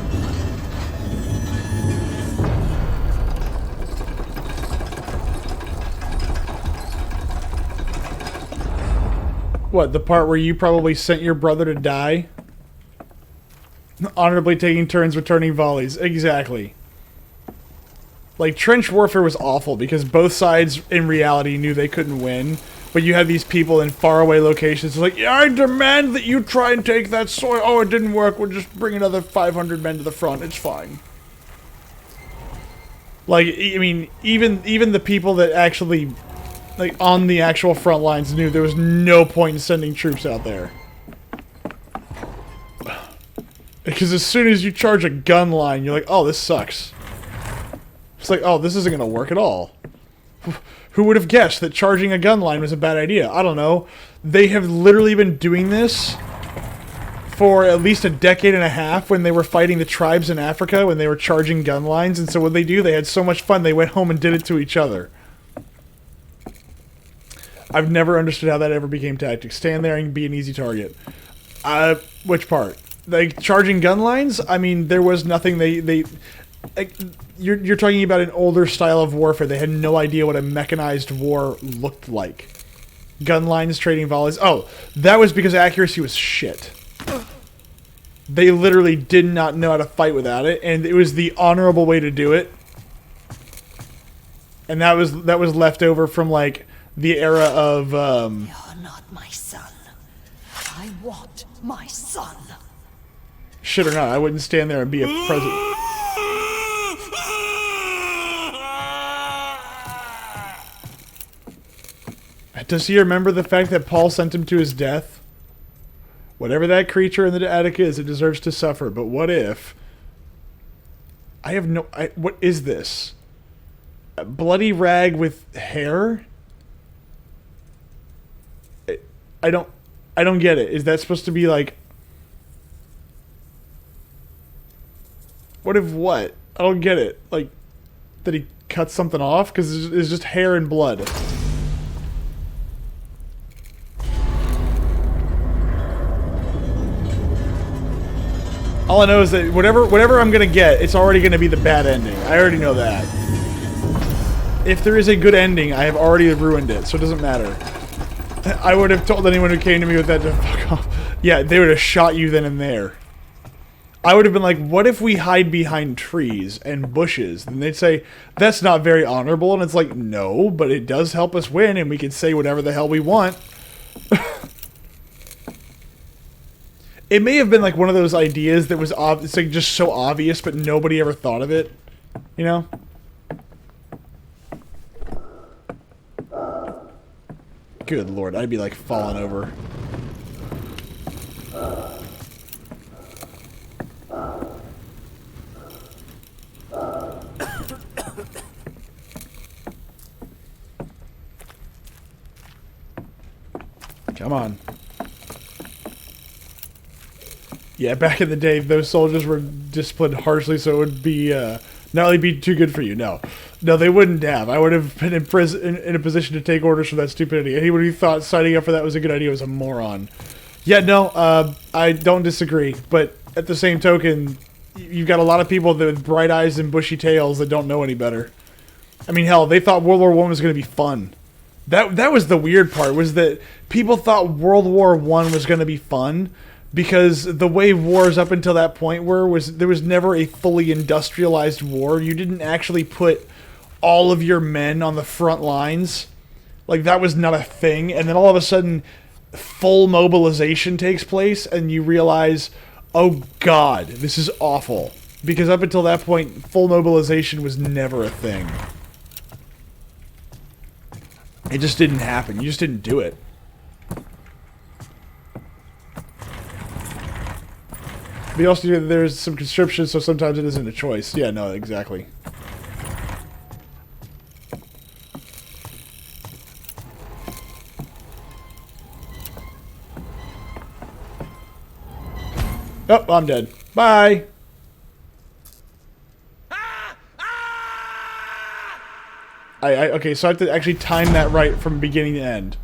What, the part where you probably sent your brother to die? Honorably taking turns returning volleys. Exactly. Like, trench warfare was awful because both sides in reality knew they couldn't win, But you had these people in faraway locations like, yeah, I demand that you try and take that soil. Oh, it didn't work. We'll just bring another 500 men to the front. It's fine. Like, I mean, even the people that actually, like, on the actual front lines knew there was no point in sending troops out there. Because as soon as you charge a gun line, you're like, oh, this sucks. It's like, oh, this isn't going to work at all. Who would have guessed that charging a gun line was a bad idea? I don't know. They have literally been doing this for at least a decade and a half when they were fighting the tribes in Africa, when they were charging gun lines. And so what they do, they had so much fun, they went home and did it to each other. I've never understood how that ever became tactics. Stand there and be an easy target. Which part? Like, charging gun lines? I mean, there was nothing you're talking about an older style of warfare. They had no idea what a mechanized war looked like. Gun lines, trading volleys. Oh, that was because accuracy was shit. They literally did not know how to fight without it, and it was the honorable way to do it. And that was left over from, like, the era of, You're not my son. I want my son. Shit or not, I wouldn't stand there and be a president. Does he remember the fact that Paul sent him to his death? Whatever that creature in the attic is, it deserves to suffer. But what if... I have no... what is this? A bloody rag with hair? I don't get it. Is that supposed to be like... What if what? I don't get it. Like, did he cut something off? Because it's just hair and blood. All I know is that whatever I'm gonna get, it's already gonna be the bad ending. I already know that. If there is a good ending, I have already ruined it, so it doesn't matter. I would have told anyone who came to me with that to fuck off. Yeah, they would have shot you then and there. I would have been like, what if we hide behind trees and bushes? And they'd say, that's not very honorable. And it's like, no, but it does help us win, and we can say whatever the hell we want. It may have been like one of those ideas that was it's like just so obvious, but nobody ever thought of it. You know? Good lord, I'd be like falling over. Come on. Yeah, back in the day, those soldiers were disciplined harshly, so it would be, not only be too good for you, no. No, they wouldn't have. I would have been in prison, in a position to take orders from that stupidity. Anyone who thought signing up for that was a good idea was a moron. Yeah, no, I don't disagree, but at the same token, you've got a lot of people with bright eyes and bushy tails that don't know any better. I mean, hell, they thought World War I was going to be fun. That was the weird part, was that people thought World War I was going to be fun, because the way wars up until that point there was never a fully industrialized war. You didn't actually put all of your men on the front lines. Like, that was not a thing. And then all of a sudden, full mobilization takes place, and you realize, oh god, this is awful. Because up until that point, full mobilization was never a thing. It just didn't happen. You just didn't do it. But also, there's some conscription, so sometimes it isn't a choice. Yeah, no, exactly. Oh, I'm dead. Bye! Okay, so I have to actually time that right from beginning to end.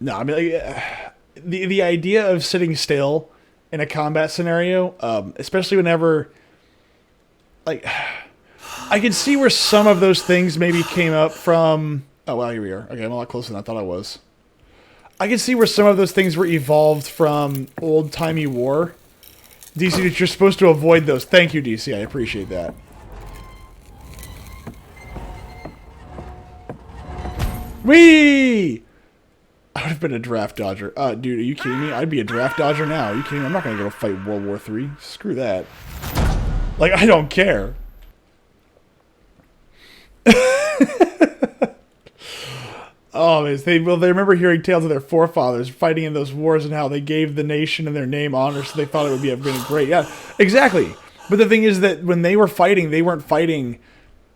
No, I mean, like, the idea of sitting still in a combat scenario, especially whenever, like, I can see where some of those things maybe came up from... Oh, well, here we are. Okay, I'm a lot closer than I thought I was. I can see where some of those things were evolved from old-timey war. DC, that you're supposed to avoid those. Thank you, DC. I appreciate that. Whee! I would have been a draft dodger. Dude, are you kidding me? I'd be a draft dodger now. Are you kidding me? I'm not going to go fight World War III. Screw that. Like, I don't care. Oh, they remember hearing tales of their forefathers fighting in those wars and how they gave the nation and their name honor, so they thought it would be really great. Yeah, exactly. But the thing is that when they were fighting, they weren't fighting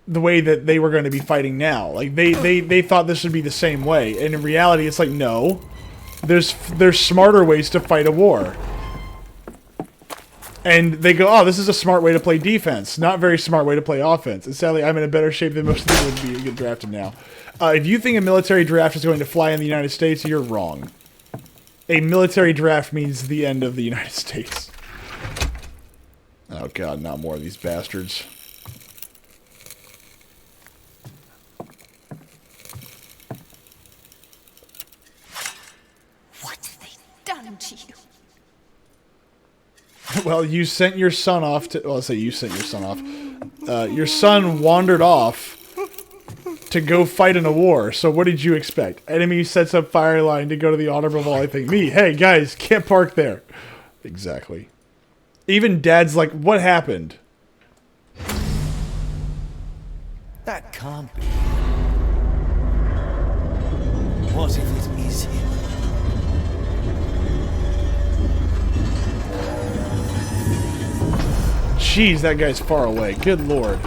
the way that they were going to be fighting now. Like they thought this would be the same way, and in reality, it's like no. There's smarter ways to fight a war. And they go, oh, this is a smart way to play defense, not a very smart way to play offense. And sadly, I'm in a better shape than most people would be to get drafted now. If you think a military draft is going to fly in the United States, you're wrong. A military draft means the end of the United States. Oh god, not more of these bastards. What have they done to you? Well, you sent your son off to... Well, I'll say you sent your son off. Your son wandered off to go fight in a war. So what did you expect? Enemy sets up fire line to go to the honorable volley thing. Me, hey, guys, can't park there. Exactly. Even Dad's like, what happened? That can't be. What if it is him? Jeez, that guy's far away. Good lord.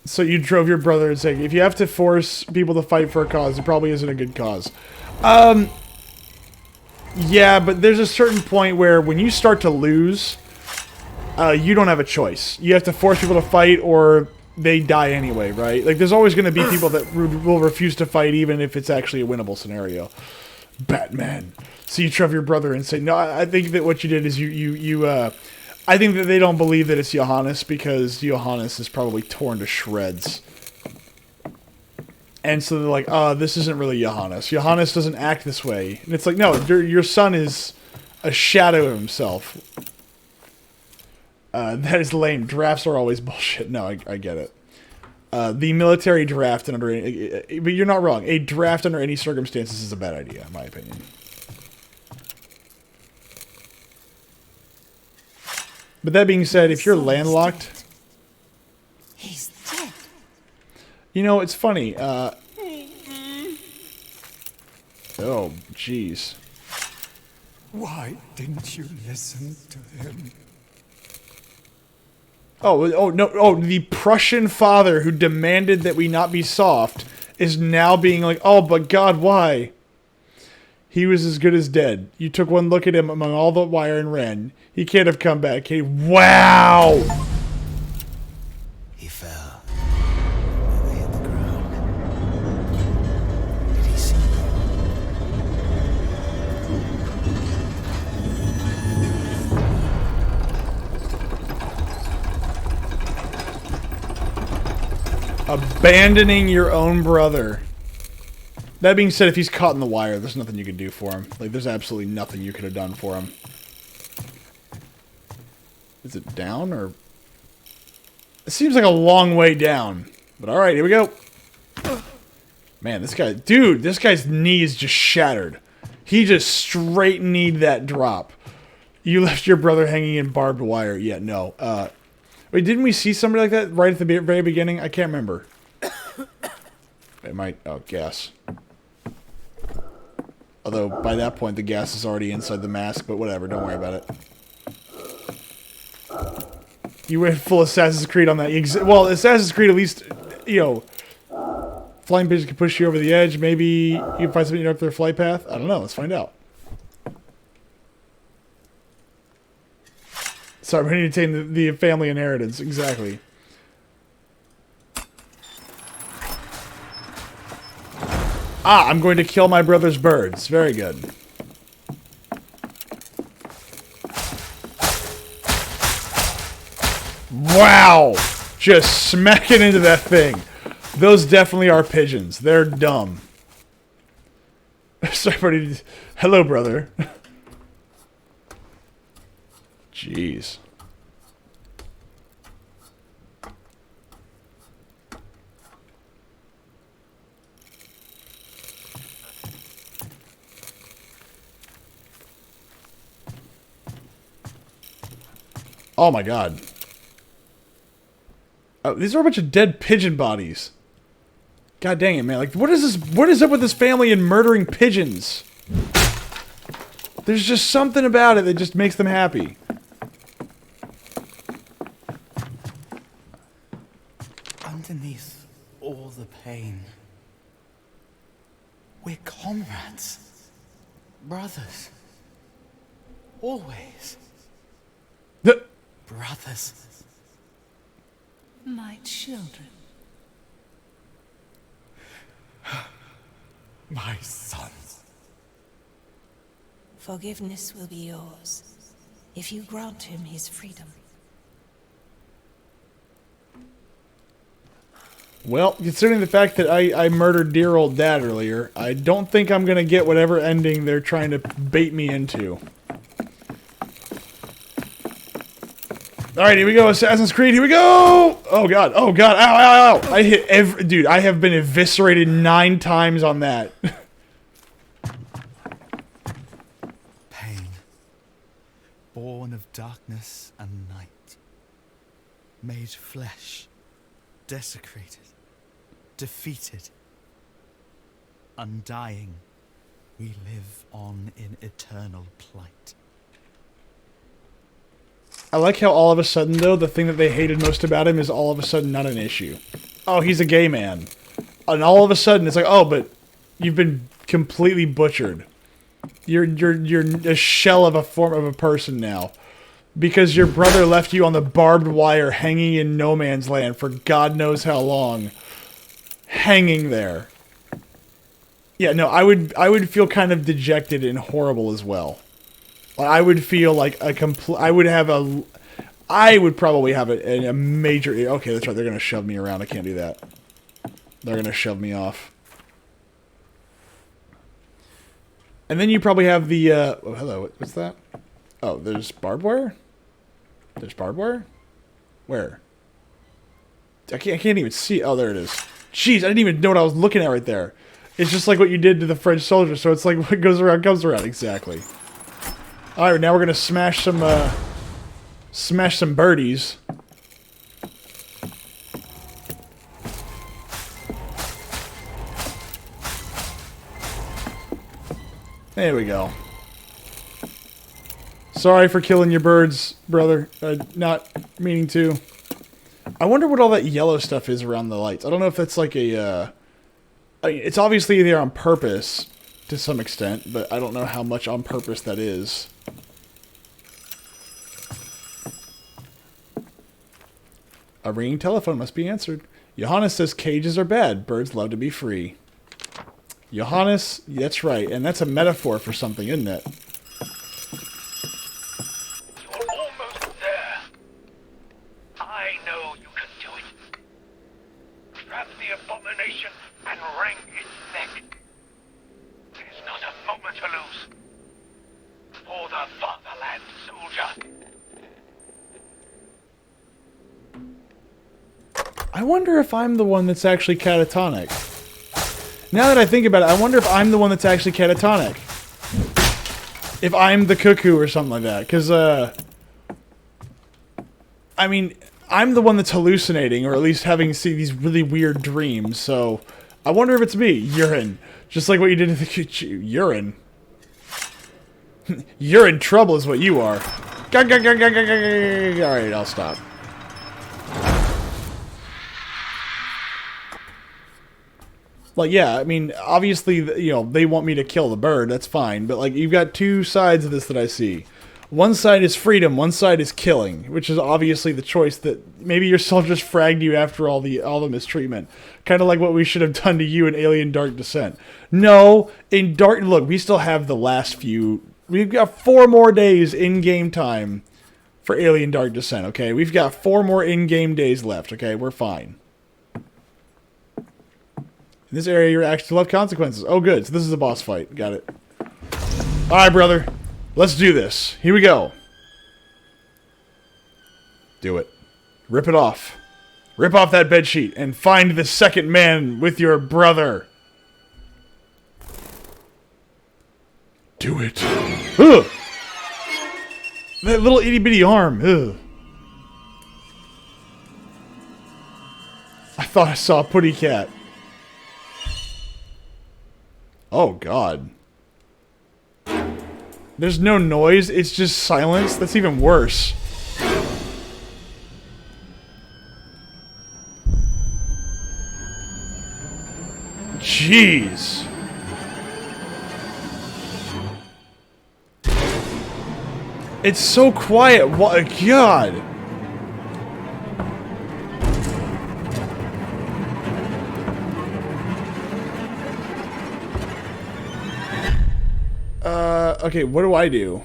So you drove your brother insane. If you have to force people to fight for a cause, it probably isn't a good cause. Yeah, but there's a certain point where when you start to lose, you don't have a choice. You have to force people to fight or they die anyway, right? Like, there's always going to be people that will refuse to fight even if it's actually a winnable scenario. Batman. So you drove your brother insane. No, I think that what you did is I think that they don't believe that it's Johannes because Johannes is probably torn to shreds. And so they're like, oh, this isn't really Johannes. Johannes doesn't act this way. And it's like, no, your son is a shadow of himself. That is lame. Drafts are always bullshit. No, I get it. The military draft, but you're not wrong. A draft under any circumstances is a bad idea, in my opinion. But that being said, if you're landlocked... He's dead. You know, it's funny. Oh, jeez. Why didn't you listen to him? Oh, no. Oh, the Prussian father who demanded that we not be soft is now being like, oh, but God, why? He was as good as dead. You took one look at him among all the wire and ran. He can't have come back. Wow! He fell. They hit the ground. Did he see them? Abandoning your own brother. That being said, if he's caught in the wire, there's nothing you can do for him. Like, there's absolutely nothing you could have done for him. Is it down, or... It seems like a long way down. But alright, here we go. Man, this guy... Dude, this guy's knee is just shattered. He just straight kneed that drop. You left your brother hanging in barbed wire. Yeah, no. Wait, didn't we see somebody like that right at the very beginning? I can't remember. It might... Oh, gas. Although, by that point, the gas is already inside the mask, but whatever, don't worry about it. You went full Assassin's Creed on that. Well, Assassin's Creed, at least, you know, flying pigeons can push you over the edge. Maybe you can find something up their flight path. I don't know. Let's find out. Sorry, we're going to maintain the family inheritance. Exactly. Ah, I'm going to kill my brother's birds. Very good. Wow! Just smacking into that thing. Those definitely are pigeons. They're dumb. Sorry, buddy. Hello, brother. Jeez. Oh my god. Oh, these are a bunch of dead pigeon bodies. God dang it, man. Like, what is this? What is up with this family and murdering pigeons? There's just something about it that just makes them happy. Underneath all the pain, we're comrades. Brothers. Always. Brothers. My children. My sons. Forgiveness will be yours, if you grant him his freedom. Well, considering the fact that I murdered dear old dad earlier, I don't think I'm gonna get whatever ending they're trying to bait me into. Alright, here we go, Assassin's Creed, here we go! Oh god, ow, ow, ow! I hit every... Dude, I have been eviscerated 9 times on that. Pain. Born of darkness and night. Made flesh. Desecrated. Defeated. Undying. We live on in eternal plight. I like how all of a sudden, though, the thing that they hated most about him is all of a sudden not an issue. Oh, he's a gay man. And all of a sudden, it's like, oh, but you've been completely butchered. You're a shell of a form of a person now. Because your brother left you on the barbed wire hanging in no man's land for God knows how long. Hanging there. Yeah, no, I would feel kind of dejected and horrible as well. I would feel like a I would probably have a major... Okay, that's right, they're going to shove me around. I can't do that. They're going to shove me off. And then you probably have the... oh, hello, what's that? Oh, there's barbed wire? There's barbed wire? Where? I can't even see... Oh, there it is. Jeez, I didn't even know what I was looking at right there. It's just like what you did to the French soldier, so it's like what goes around comes around. Exactly. Alright, now we're gonna smash some birdies. There we go. Sorry for killing your birds, brother. Not meaning to. I wonder what all that yellow stuff is around the lights. I don't know if that's like a, I mean, it's obviously there on purpose to some extent, but I don't know how much on purpose that is. A ringing telephone must be answered. Johannes says cages are bad. Birds love to be free. Johannes, that's right. And that's a metaphor for something, isn't it? You're almost there. I know you can do it. Grab the abomination and wring its neck. There's not a moment to lose. For the fatherland, soldier. I wonder if I'm the one that's actually catatonic. Now that I think about it, I wonder if I'm the one that's actually catatonic. If I'm the cuckoo or something like that. Because, I mean, I'm the one that's hallucinating, or at least having these really weird dreams, so... I wonder if it's me. Urine. Just like what you did to the... Urine? You're in trouble is what you are. Alright, I'll stop. Like, yeah, I mean, obviously, you know, they want me to kill the bird, that's fine. But, like, you've got two sides of this that I see. One side is freedom, one side is killing. Which is obviously the choice that maybe your soldiers fragged you after all the mistreatment. Kind of like what we should have done to you in Alien Dark Descent. No, in Dark... Look, we still have the last few... We've got 4 more days in-game time for Alien Dark Descent, okay? We've got 4 more in-game days left, okay? We're fine. In this area, your actions will have consequences. Oh, good. So this is a boss fight. Got it. Alright, brother. Let's do this. Here we go. Do it. Rip it off. Rip off that bedsheet and find the second man with your brother. Do it. Ugh. That little itty-bitty arm. Ugh. I thought I saw a putty cat. Oh, God. There's no noise, it's just silence. That's even worse. Jeez. It's so quiet. What? God. Okay, what do I do?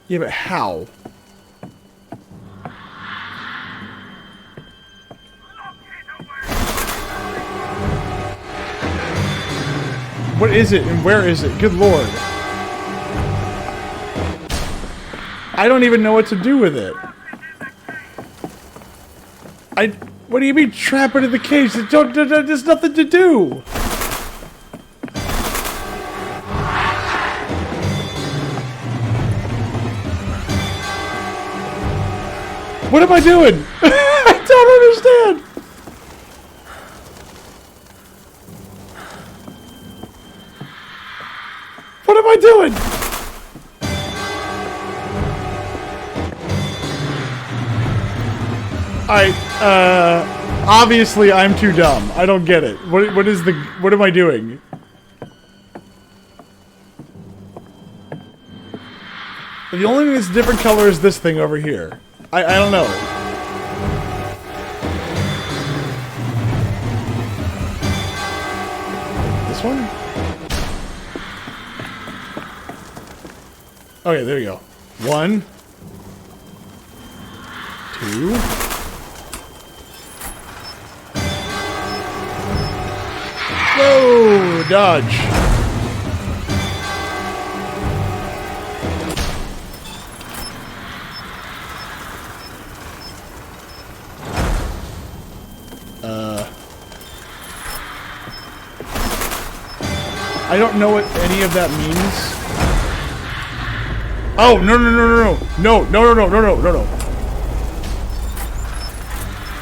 Yeah, but how? What is it and where is it? Good lord. I don't even know what to do with it. What do you mean trap it in the cage? There's nothing to do. What am I doing? I don't understand. What am I doing? Obviously I'm too dumb. I don't get it. What am I doing? The only thing that's different color is this thing over here. I don't know. This one? Okay, there you go. 1, 2. Whoa! Dodge. I don't know what any of that means. Oh, no.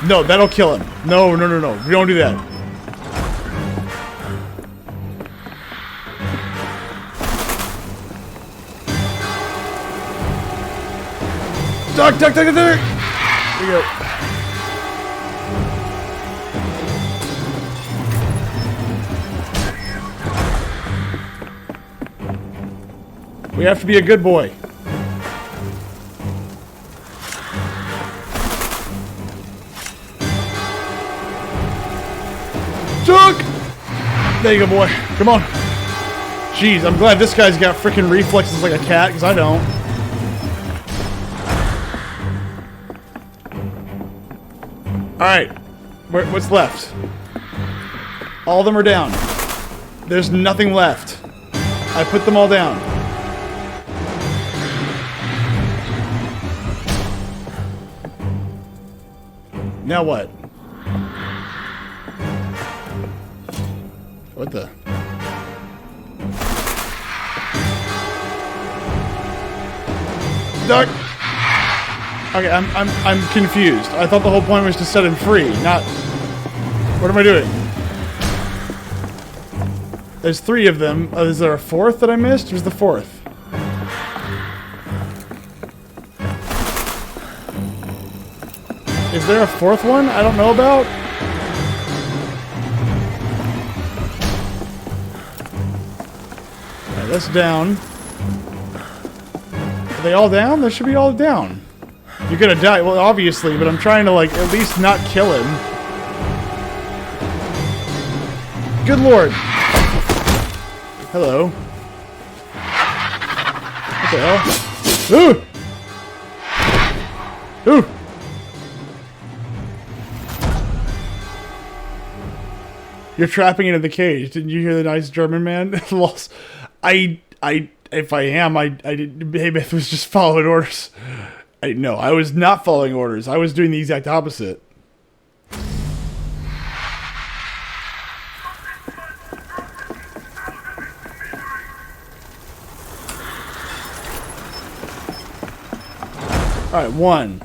No, that'll kill him. No. We don't do that. Duck. There you go. We have to be a good boy. Duck! There you go, boy. Come on. Jeez, I'm glad this guy's got freaking reflexes like a cat, because I don't. Alright. What's left? All of them are down. There's nothing left. I put them all down. Now what? What the? Duck! Okay, I'm confused. I thought the whole point was to set him free, not... What am I doing? There's 3 of them. Oh, is there a 4th that I missed? Who's the 4th? Is there a 4th one I don't know about? Alright, that's down. Are they all down? They should be all down. You're gonna die. Well, obviously, but I'm trying to, like, at least not kill him. Good lord. Hello. What the hell? Ooh! Ooh! You're trapping it in the cage. Didn't you hear the nice German man? If I am, I didn't. Maybe I was just following orders. No, I was not following orders. I was doing the exact opposite. Alright, 1.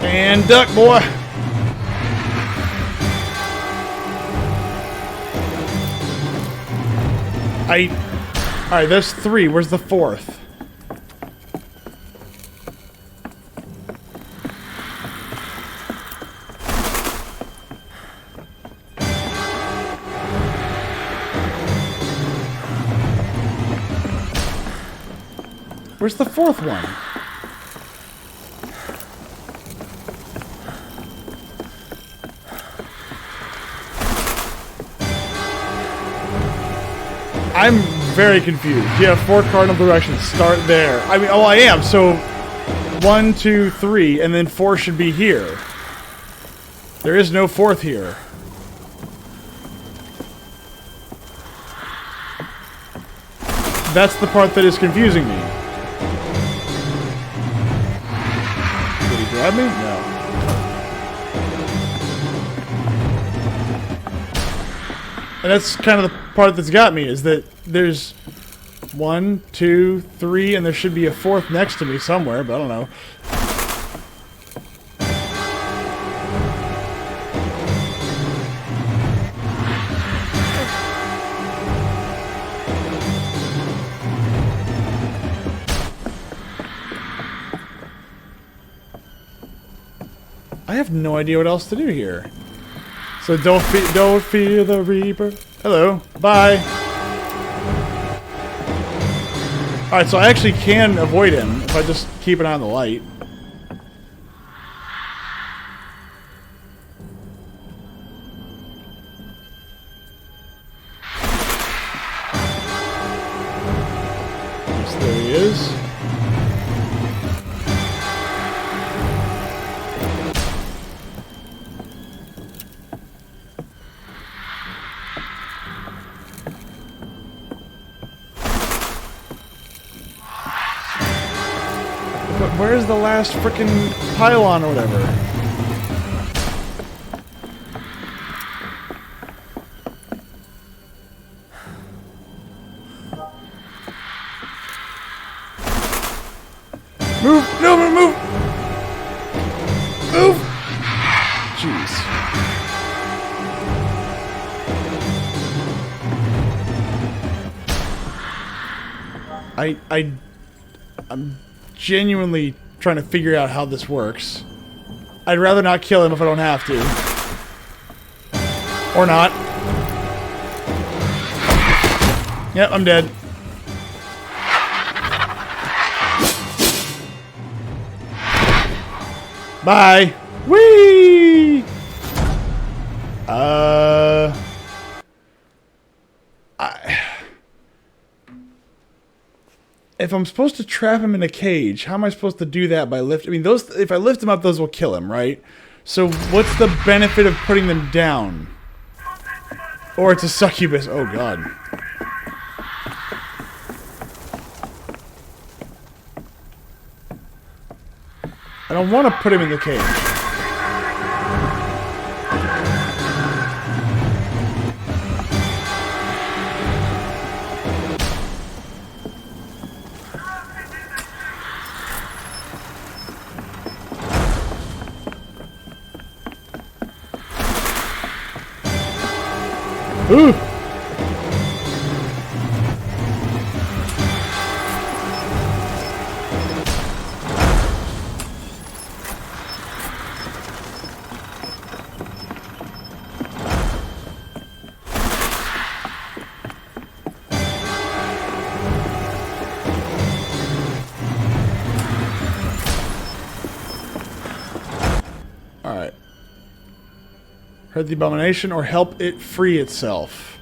And duck, boy. Alright, there's 3. Where's the 4th? Where's the 4th one? I'm very confused. You have 4 cardinal directions. Start there. I mean, oh, I am. So 1, 2, 3, and then 4 should be here. There is no 4th here. That's the part that is confusing me. Did he grab me? No. And that's kind of the part that's got me, is that there's 1, 2, 3, and there should be a 4th next to me somewhere, but I don't know. I have no idea what else to do here. So don't fear the Reaper. Hello. Bye. Alright, so I actually can avoid him if I just keep an eye on the light. Yes, there he is. But where's the last frickin' pylon or whatever? Move! No, move! Move! Jeez. I'm genuinely trying to figure out how this works. I'd rather not kill him if I don't have to. Or not. Yep, I'm dead. Bye. Whee! If I'm supposed to trap him in a cage, how am I supposed to do that by lift? I mean, those. If I lift him up, those will kill him, right? So what's the benefit of putting them down? Or it's a succubus. Oh god. I don't want to put him in the cage. Ooh! Alright. Hurt the abomination or help it free itself?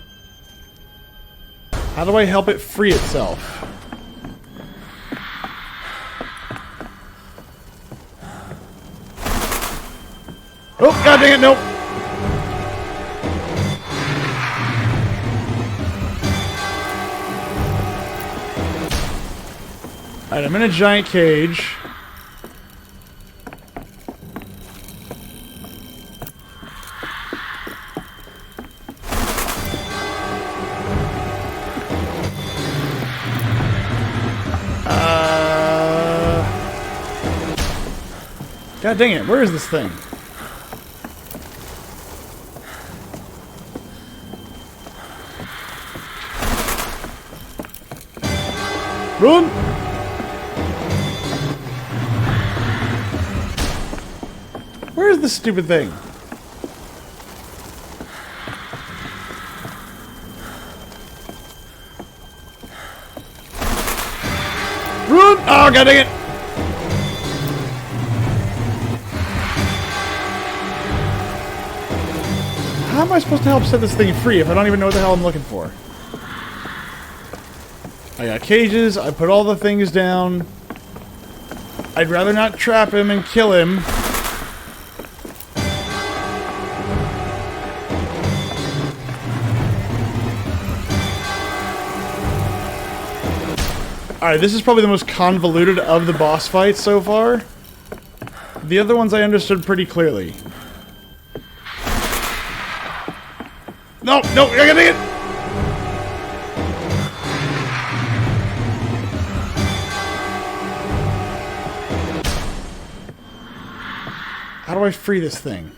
How do I help it free itself? Oh, god dang it, nope! Alright, I'm in a giant cage. God dang it, where is this thing? Run! Where is this stupid thing? Run! Oh, god dang it! How am I supposed to help set this thing free if I don't even know what the hell I'm looking for? I got cages, I put all the things down. I'd rather not trap him and kill him. Alright, this is probably the most convoluted of the boss fights so far. The other ones I understood pretty clearly. No, no, I gotta get it! How do I free this thing?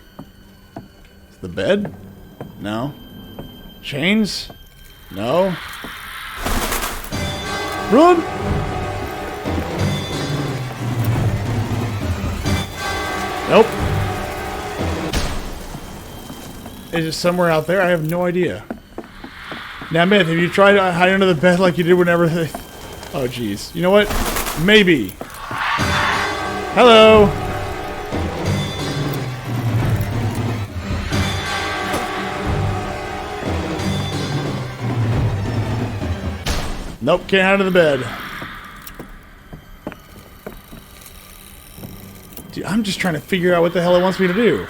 The bed? No. Chains? No. Run! Nope. Is it somewhere out there? I have no idea. Now, Myth, have you tried to hide under the bed like you did whenever they... Oh, jeez. You know what? Maybe. Hello! Nope, can't hide under the bed. Dude, I'm just trying to figure out what the hell it wants me to do.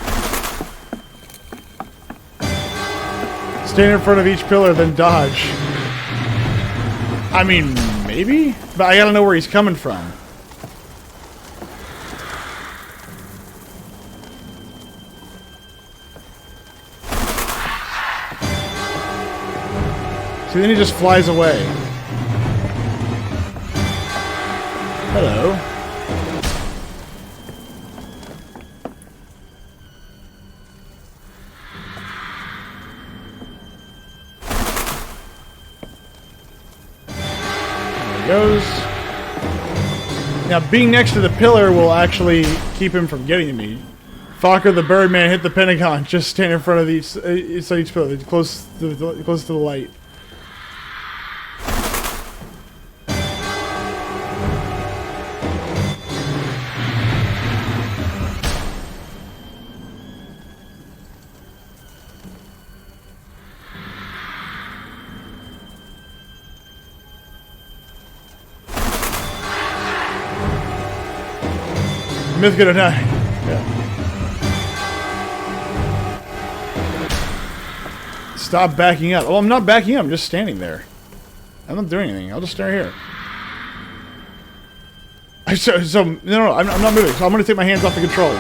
Stand in front of each pillar, then dodge. I mean, maybe? But I gotta know where he's coming from. See, then he just flies away. Hello. Goes. Now, being next to the pillar will actually keep him from getting to me. Fokker the Birdman hit the Pentagon. Just stand in front of each pillar, close to the light. Myth gonna die. Yeah. Stop backing up. Oh, I'm not backing up. I'm just standing there. I'm not doing anything. I'll just stay here. No, I'm not moving. So I'm gonna take my hands off the controls.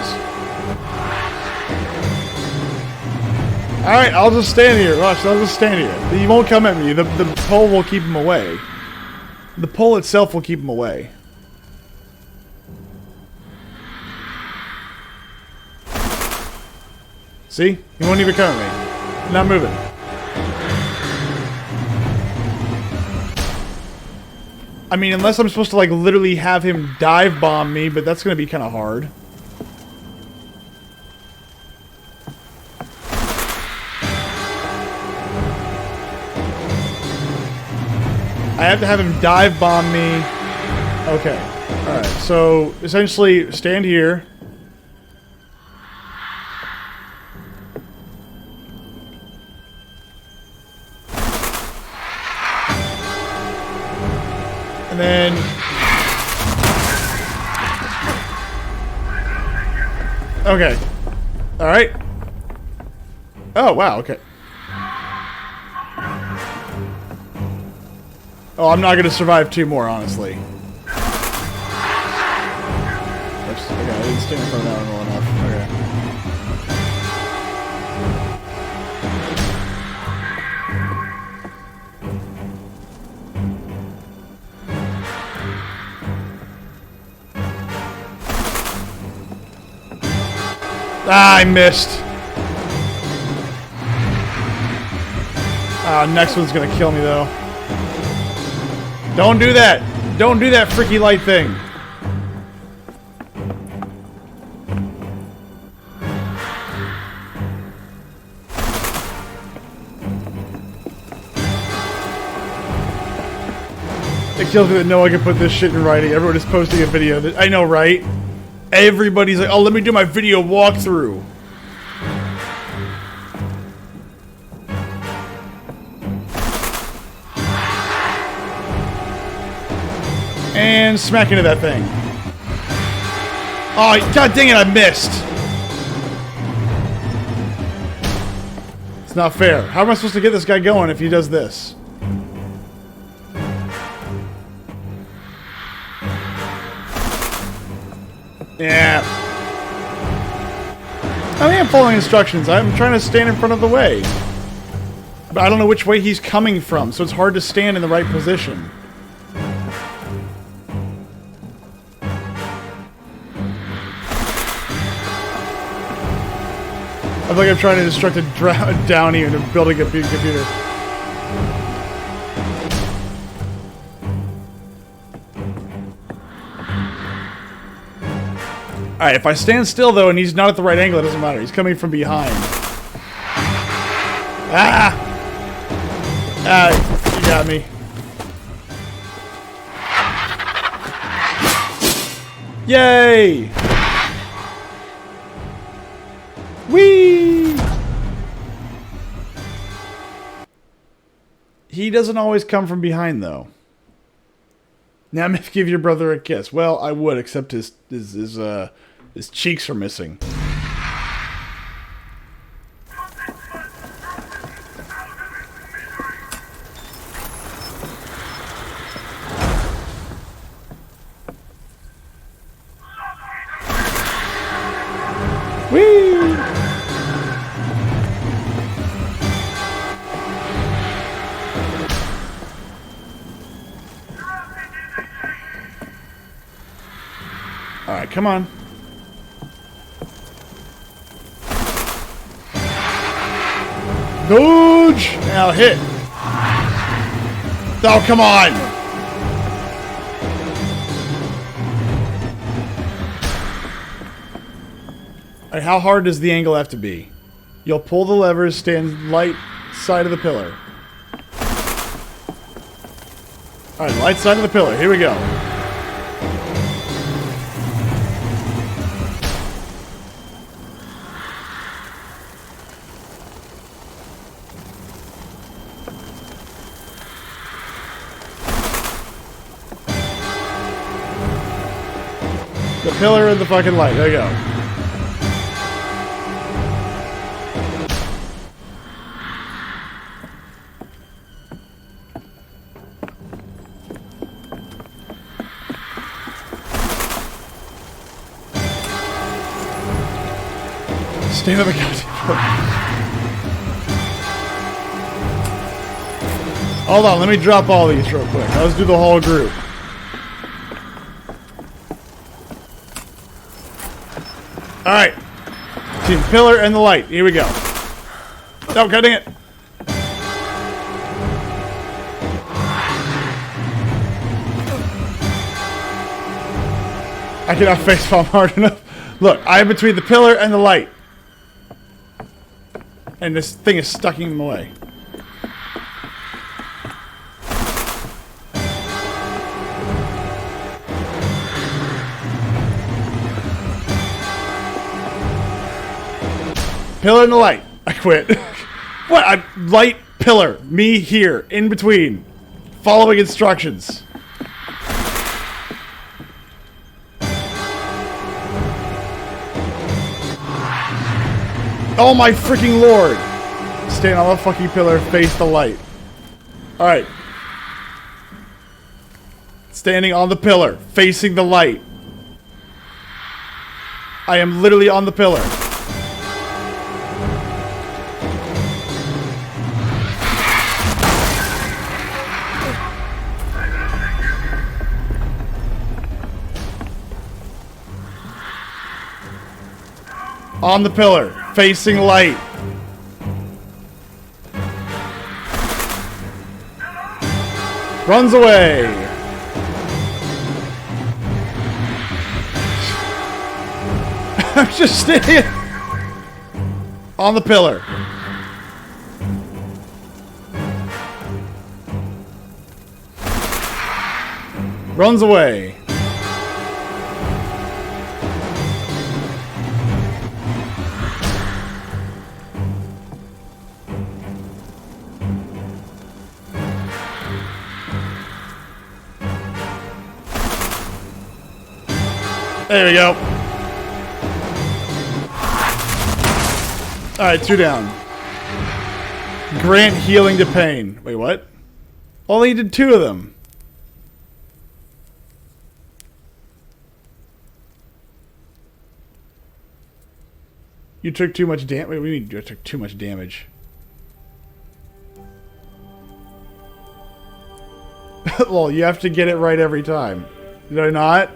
All right, I'll just stand here. Watch, I'll just stand here. He won't come at me. The pole will keep him away. The pole itself will keep him away. See? He won't even come at me. Not moving. I mean, unless I'm supposed to, like, literally have him dive bomb me, but that's gonna be kind of hard. I have to have him dive bomb me. Okay. Alright, so, essentially, stand here. And then... Okay. Alright. Oh, wow, okay. Oh, I'm not going to survive two more, honestly. Okay, I didn't stand in front of that one well enough. Okay. Ah, I missed. Ah, next one's gonna kill me though. Don't do that! Don't do that freaky light thing! It kills me that no one can put this shit in writing. Everyone is posting a video. I know, right? Everybody's like, oh, let me do my video walkthrough. And smack into that thing. Oh, god dang it, I missed. It's not fair. How am I supposed to get this guy going if he does this? Yeah. I mean, I'm following instructions. I'm trying to stand in front of the way. But I don't know which way he's coming from, so it's hard to stand in the right position. I feel like I'm trying to instruct a Downy into building a computer. Alright, if I stand still though and he's not at the right angle, it doesn't matter. He's coming from behind. Ah! Ah, you got me. Yay! Whee! He doesn't always come from behind though. Now I'm gonna give your brother a kiss. Well, I would, except his cheeks are missing. Whee! Alright, come on. Dodge! Now hit. Oh, come on! Alright, how hard does the angle have to be? You'll pull the levers, stand light side of the pillar. Alright, light side of the pillar. Here we go. The pillar and the fucking light. There you go. Stay on the goddamn. Hold on, let me drop all these real quick. Let's do the whole group. Alright. See the pillar and the light. Here we go. Oh, god dang it. I cannot facepalm hard enough. Look, I am between the pillar and the light. And this thing is stuck in the way. Pillar and the light. I quit. What? I light pillar. Me here. In between. Following instructions. Oh my freaking lord. Stand on the fucking pillar. Face the light. Alright. Standing on the pillar. Facing the light. I am literally on the pillar. On the pillar, facing light. Runs away. I'm just standing on the pillar. Runs away. There we go. Alright, 2 down. Grant healing to pain. Wait, what? Only did 2 of them. You took too much damage. Wait, what do you mean you took too much damage? Well, you have to get it right every time. Did I not?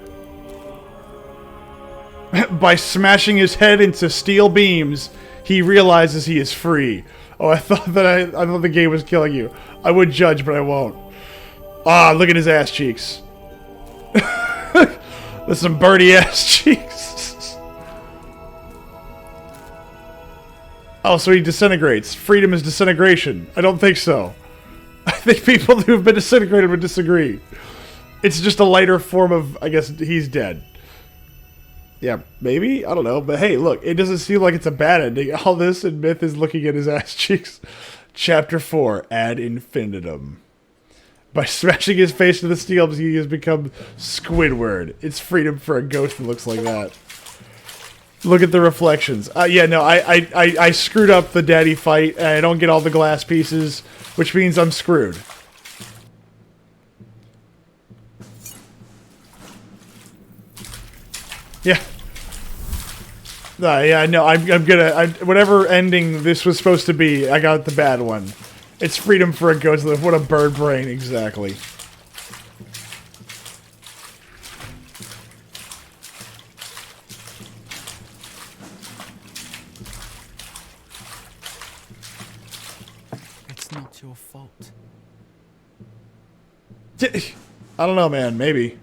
By smashing his head into steel beams, he realizes he is free. Oh, I thought the game was killing you. I would judge, but I won't. Ah, look at his ass cheeks. There's some birdie ass cheeks. Oh, so he disintegrates. Freedom is disintegration. I don't think so. I think people who have been disintegrated would disagree. It's just a lighter form of, I guess, he's dead. Yeah, maybe? I don't know. But hey, look, it doesn't seem like it's a bad ending. All this and Myth is looking at his ass cheeks. Chapter 4, Ad Infinitum. By smashing his face to the steel, he has become Squidward. It's freedom for a ghost that looks like that. Look at the reflections. Yeah, no, I screwed up the daddy fight, and I don't get all the glass pieces, which means I'm screwed. Yeah. Yeah, no, I'm gonna... whatever ending this was supposed to be, I got the bad one. It's freedom for a ghost. What a bird brain, exactly. It's not your fault. I don't know, man. Maybe.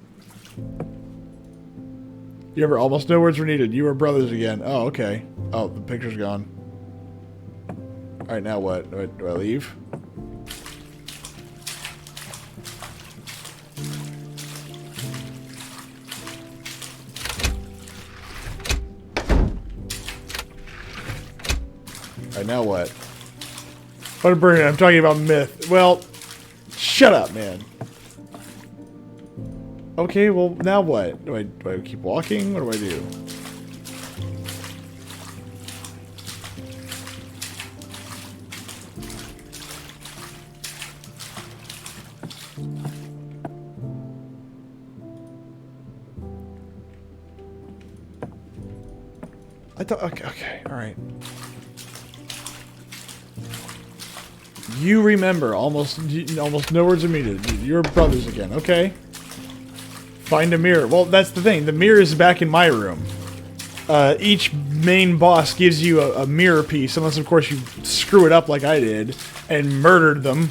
You ever almost no words were needed. You were brothers again. Oh, okay. Oh, the picture's gone. Alright, now what? Do I leave? Alright, now what? What a burn. I'm talking about Myth. Well, shut up, man. Okay, well, now what? Do I keep walking? What do I do? I thought, okay, alright. You remember, almost no words are needed. You're brothers again, okay? Find a mirror. Well, that's the thing. The mirror is back in my room. Each main boss gives you a mirror piece, unless, of course, you screw it up like I did and murdered them.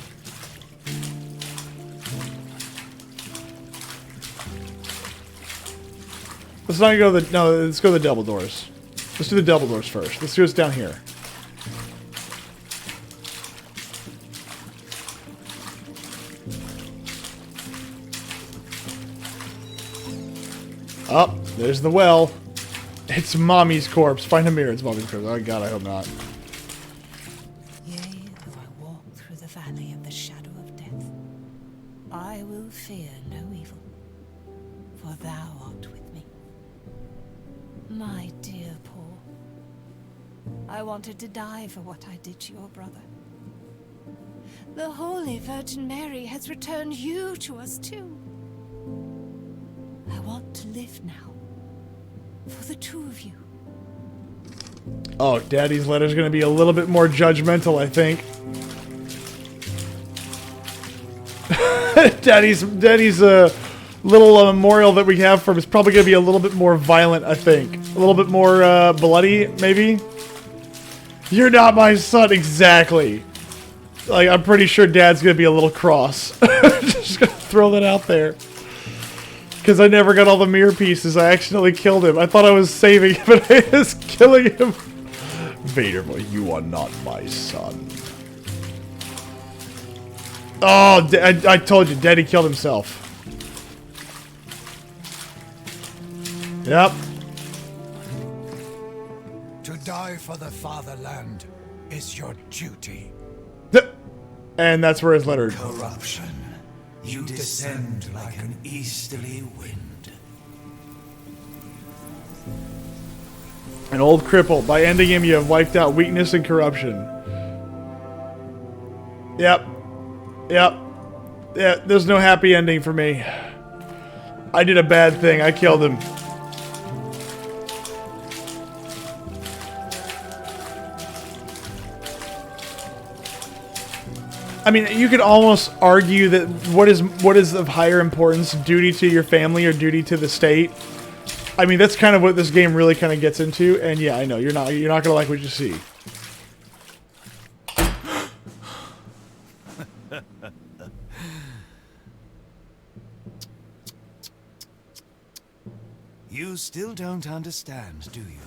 Let's not go to the... No, let's go to the double doors. Let's do the double doors first. Let's do what's down here. Oh, there's the well. It's Mommy's corpse. Find a mirror. It's Mommy's corpse. Oh god, I hope not. Yea, though I walk through the valley of the shadow of death, I will fear no evil, for thou art with me. My dear Paul, I wanted to die for what I did to your brother. The Holy Virgin Mary has returned you to us too. I want to live now, for the two of you. Oh, Daddy's letter's gonna be a little bit more judgmental, I think. Daddy's little memorial that we have for him is probably gonna be a little bit more violent, I think. A little bit more bloody, maybe. You're not my son, exactly. Like, I'm pretty sure Dad's gonna be a little cross. Just gonna throw that out there. Because I never got all the mirror pieces. I accidentally killed him. I thought I was saving him, but I was killing him. Vader boy, you are not my son. Oh, I told you, Daddy killed himself. Yep. To die for the fatherland is your duty. And that's where his letter. Corruption. You descend like an easterly wind. An old cripple. By ending him, you have wiped out weakness and corruption. Yep. Yep. Yeah, there's no happy ending for me. I did a bad thing. I killed him. I mean, you could almost argue that what is of higher importance, duty to your family or duty to the state. I mean, that's kind of what this game really kind of gets into. And yeah, I know you're not gonna like what you see. You still don't understand, do you?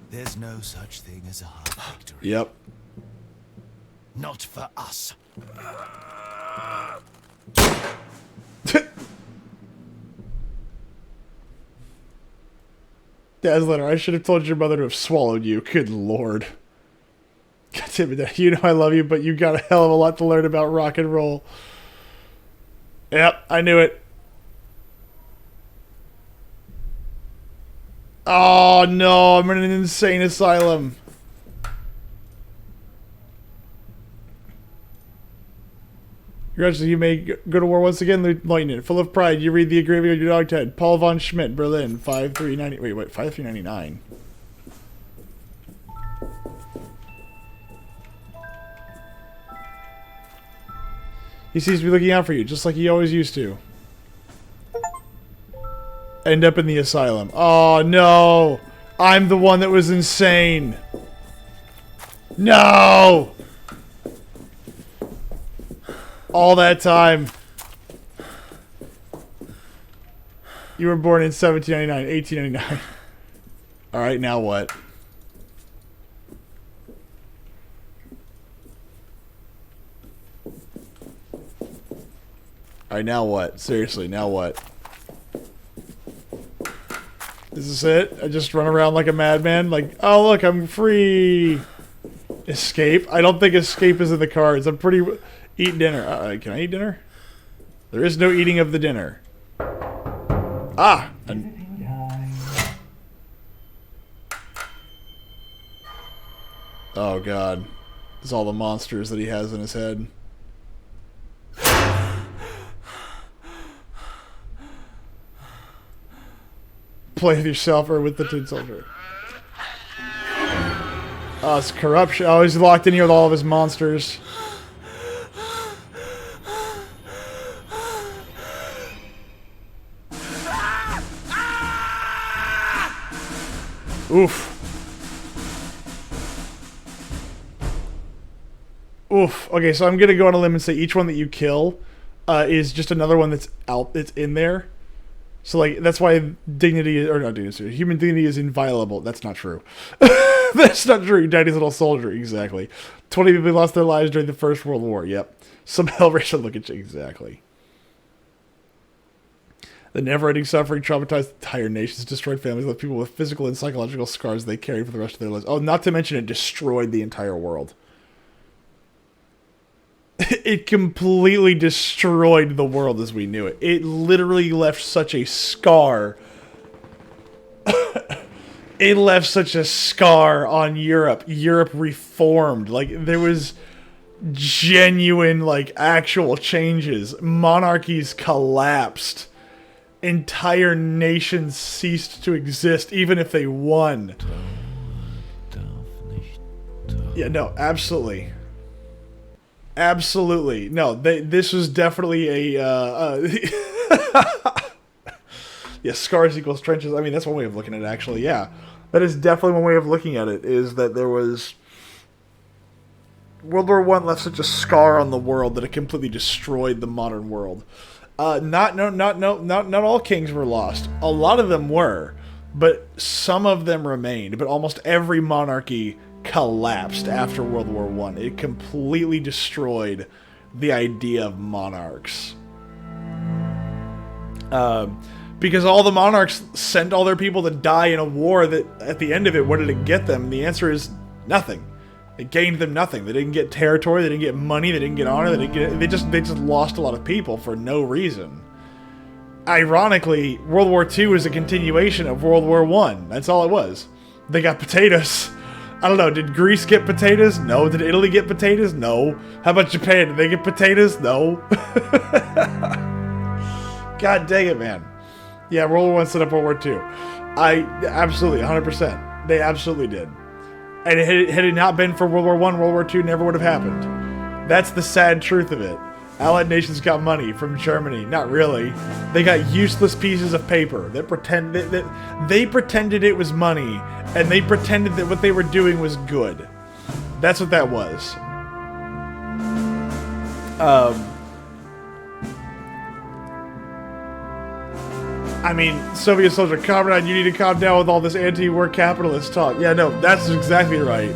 There's no such thing as a hard victory. Yep. Not for us. Dad's letter. I should have told your mother to have swallowed you. Good lord. God damn it, Dad. You know I love you, but you got a hell of a lot to learn about rock and roll. Yep, I knew it. Oh no, I'm in an insane asylum. Congratulations, you may go to war once again, Lieutenant. Full of pride, you read the engraving on your dog tag. Paul von Schmidt, Berlin, 5390. Wait, 5399. He seems to be looking out for you, just like he always used to. End up in the asylum. Oh no! I'm the one that was insane. No! All that time. You were born in 1799, 1899. Alright, now what? Alright, now what? Seriously, now what? Is this it? I just run around like a madman? Like, oh look, I'm free! Escape? I don't think escape is in the cards. I'm pretty... Eat dinner. Can I eat dinner? There is no eating of the dinner. Ah! Oh god. It's all the monsters that he has in his head. Play with yourself or with the Tin Soldier. Oh, it's corruption. Oh, he's locked in here with all of his monsters. Oof. Oof. Okay, so I'm gonna go on a limb and say each one that you kill is just another one that's in there. So like that's why dignity or not dignity, human dignity is inviolable. That's not true. That's not true. Daddy's little soldier, exactly. 20 people lost their lives during the First World War. Yep. Some hellraiser look at you, exactly. The never-ending suffering traumatized entire nations, destroyed families, left people with physical and psychological scars they carry for the rest of their lives. Oh, not to mention it destroyed the entire world. It completely destroyed the world as we knew it. It literally left such a scar. It left such a scar on Europe. Europe reformed. Like, there was genuine, like, actual changes. Monarchies collapsed. Entire nations ceased to exist, even if they won. Yeah, no, absolutely. Absolutely. No, this was definitely a... yeah, scars equals trenches. I mean, that's one way of looking at it, actually, yeah. That is definitely one way of looking at it, is that there was... World War One left such a scar on the world that it completely destroyed the modern world. Not all kings were lost. A lot of them were, but some of them remained. But almost every monarchy collapsed after World War One. It completely destroyed the idea of monarchs. Because all the monarchs sent all their people to die in a war that, at the end of it, what did it get them? The answer is nothing. It gained them nothing. They didn't get territory. They didn't get money. They didn't get honor. They just lost a lot of people for no reason. Ironically, World War II is a continuation of World War One. That's all it was. They got potatoes. I don't know. Did Greece get potatoes? No. Did Italy get potatoes? No. How about Japan? Did they get potatoes? No. God dang it, man. Yeah, World War One set up World War II. I absolutely 100%. They absolutely did. And had it not been for World War I, World War II never would have happened. That's the sad truth of it. Allied nations got money from Germany. Not really. They got useless pieces of paper that they pretended it was money, and they pretended that what they were doing was good. That's what that was. I mean, Soviet soldier, calm down. You need to calm down with all this anti-war capitalist talk. Yeah, no, that's exactly right.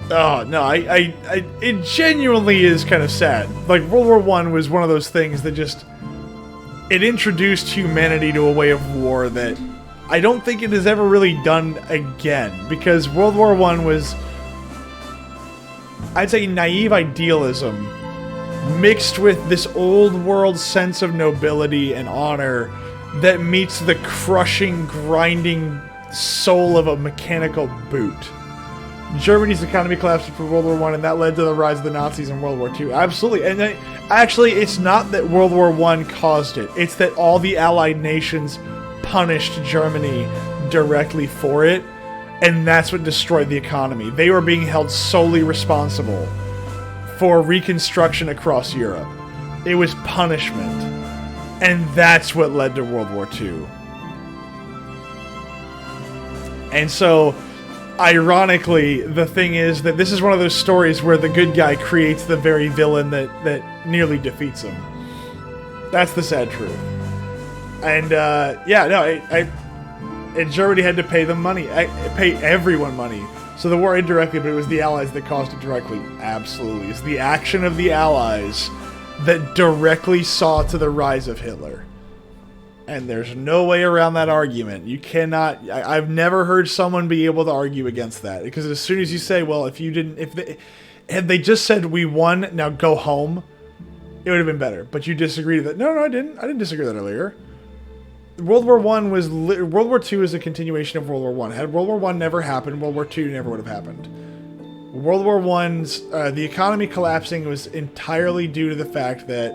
Oh, no, it genuinely is kind of sad. Like, World War I was one of those things that just... It introduced humanity to a way of war that I don't think it has ever really done again. Because World War I was, I'd say, naive idealism mixed with this old world sense of nobility and honor that meets the crushing, grinding soul of a mechanical boot. Germany's economy collapsed for World War I, and that led to the rise of the Nazis in World War II. Absolutely. And actually, it's not that World War I caused it. It's that all the Allied nations punished Germany directly for it, and that's what destroyed the economy. They were being held solely responsible for reconstruction across Europe. It was punishment. And that's what led to World War II. And so, ironically, the thing is that this is one of those stories where the good guy creates the very villain that nearly defeats him. That's the sad truth. And, yeah, no, and Germany had to pay them money. Pay everyone money. So the war indirectly, but it was the Allies that caused it directly. Absolutely. It's the action of the Allies that directly saw to the rise of Hitler. And there's no way around that argument. You cannot... I've never heard someone be able to argue against that. Because as soon as you say, well, if you didn't... Had they just said, we won, now go home, it would have been better. But you disagreed with that. No, I didn't. I didn't disagree with that earlier. World War I was... World War II is a continuation of World War I. Had World War I never happened, World War II never would have happened. World War I's... the economy collapsing was entirely due to the fact that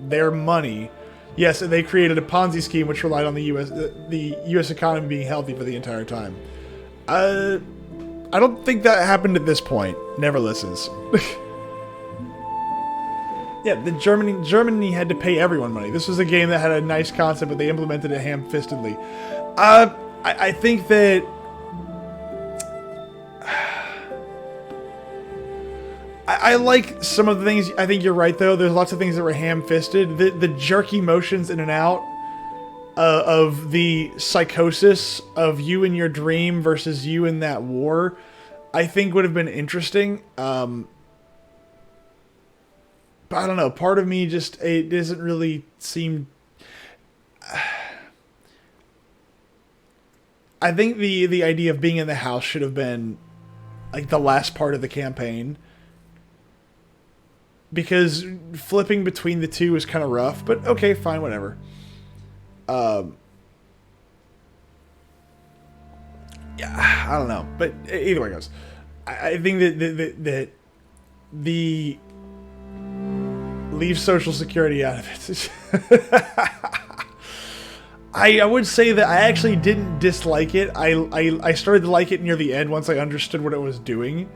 their money... Yes, they created a Ponzi scheme which relied on the U.S. economy being healthy for the entire time. I don't think that happened at this point. Never listens. Yeah, Germany had to pay everyone money. This was a game that had a nice concept, but they implemented it ham-fistedly. I think that... I like some of the things. I think you're right, though. There's lots of things that were ham-fisted. The jerky motions in and out of the psychosis of you in your dream versus you in that war, I think would have been interesting. But I don't know. Part of me just... It doesn't really seem... I think the idea of being in the house should have been like the last part of the campaign. Because flipping between the two is kind of rough, but okay, fine, whatever. Yeah, I don't know, but either way it goes. I think that the leave Social Security out of it. I would say that I actually didn't dislike it. I started to like it near the end once I understood what it was doing.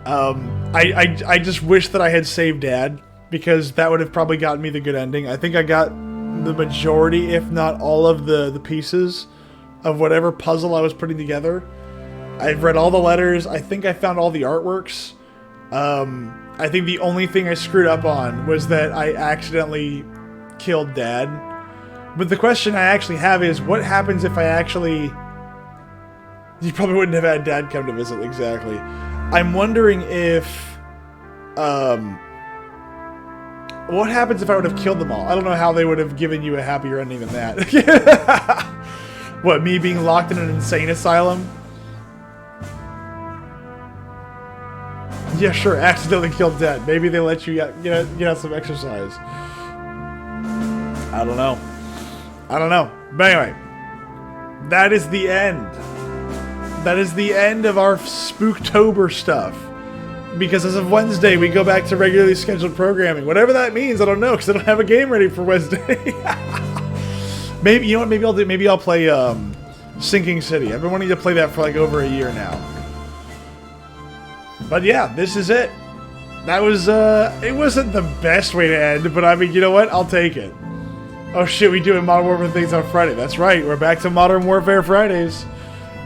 I just wish that I had saved Dad, because that would have probably gotten me the good ending. I think I got the majority, if not all of the pieces of whatever puzzle I was putting together. I've read all the letters. I think I found all the artworks. I think the only thing I screwed up on was that I accidentally killed Dad. But the question I actually have is, what happens if I actually... You probably wouldn't have had Dad come to visit, exactly. I'm wondering if... what happens if I would have killed them all? I don't know how they would have given you a happier ending than that. What, me being locked in an insane asylum? Yeah, sure, accidentally killed Dad. Maybe they let you get some exercise. I don't know. I don't know. But anyway, that is the end. That is the end of our Spooktober stuff. Because as of Wednesday, we go back to regularly scheduled programming. Whatever that means, I don't know, because I don't have a game ready for Wednesday. Maybe, you know what, maybe I'll play Sinking City. I've been wanting to play that for like over a year now. But yeah, this is it. That was, it wasn't the best way to end, but I mean, you know what? I'll take it. Oh shit, we doing Modern Warfare things on Friday. That's right, we're back to Modern Warfare Fridays.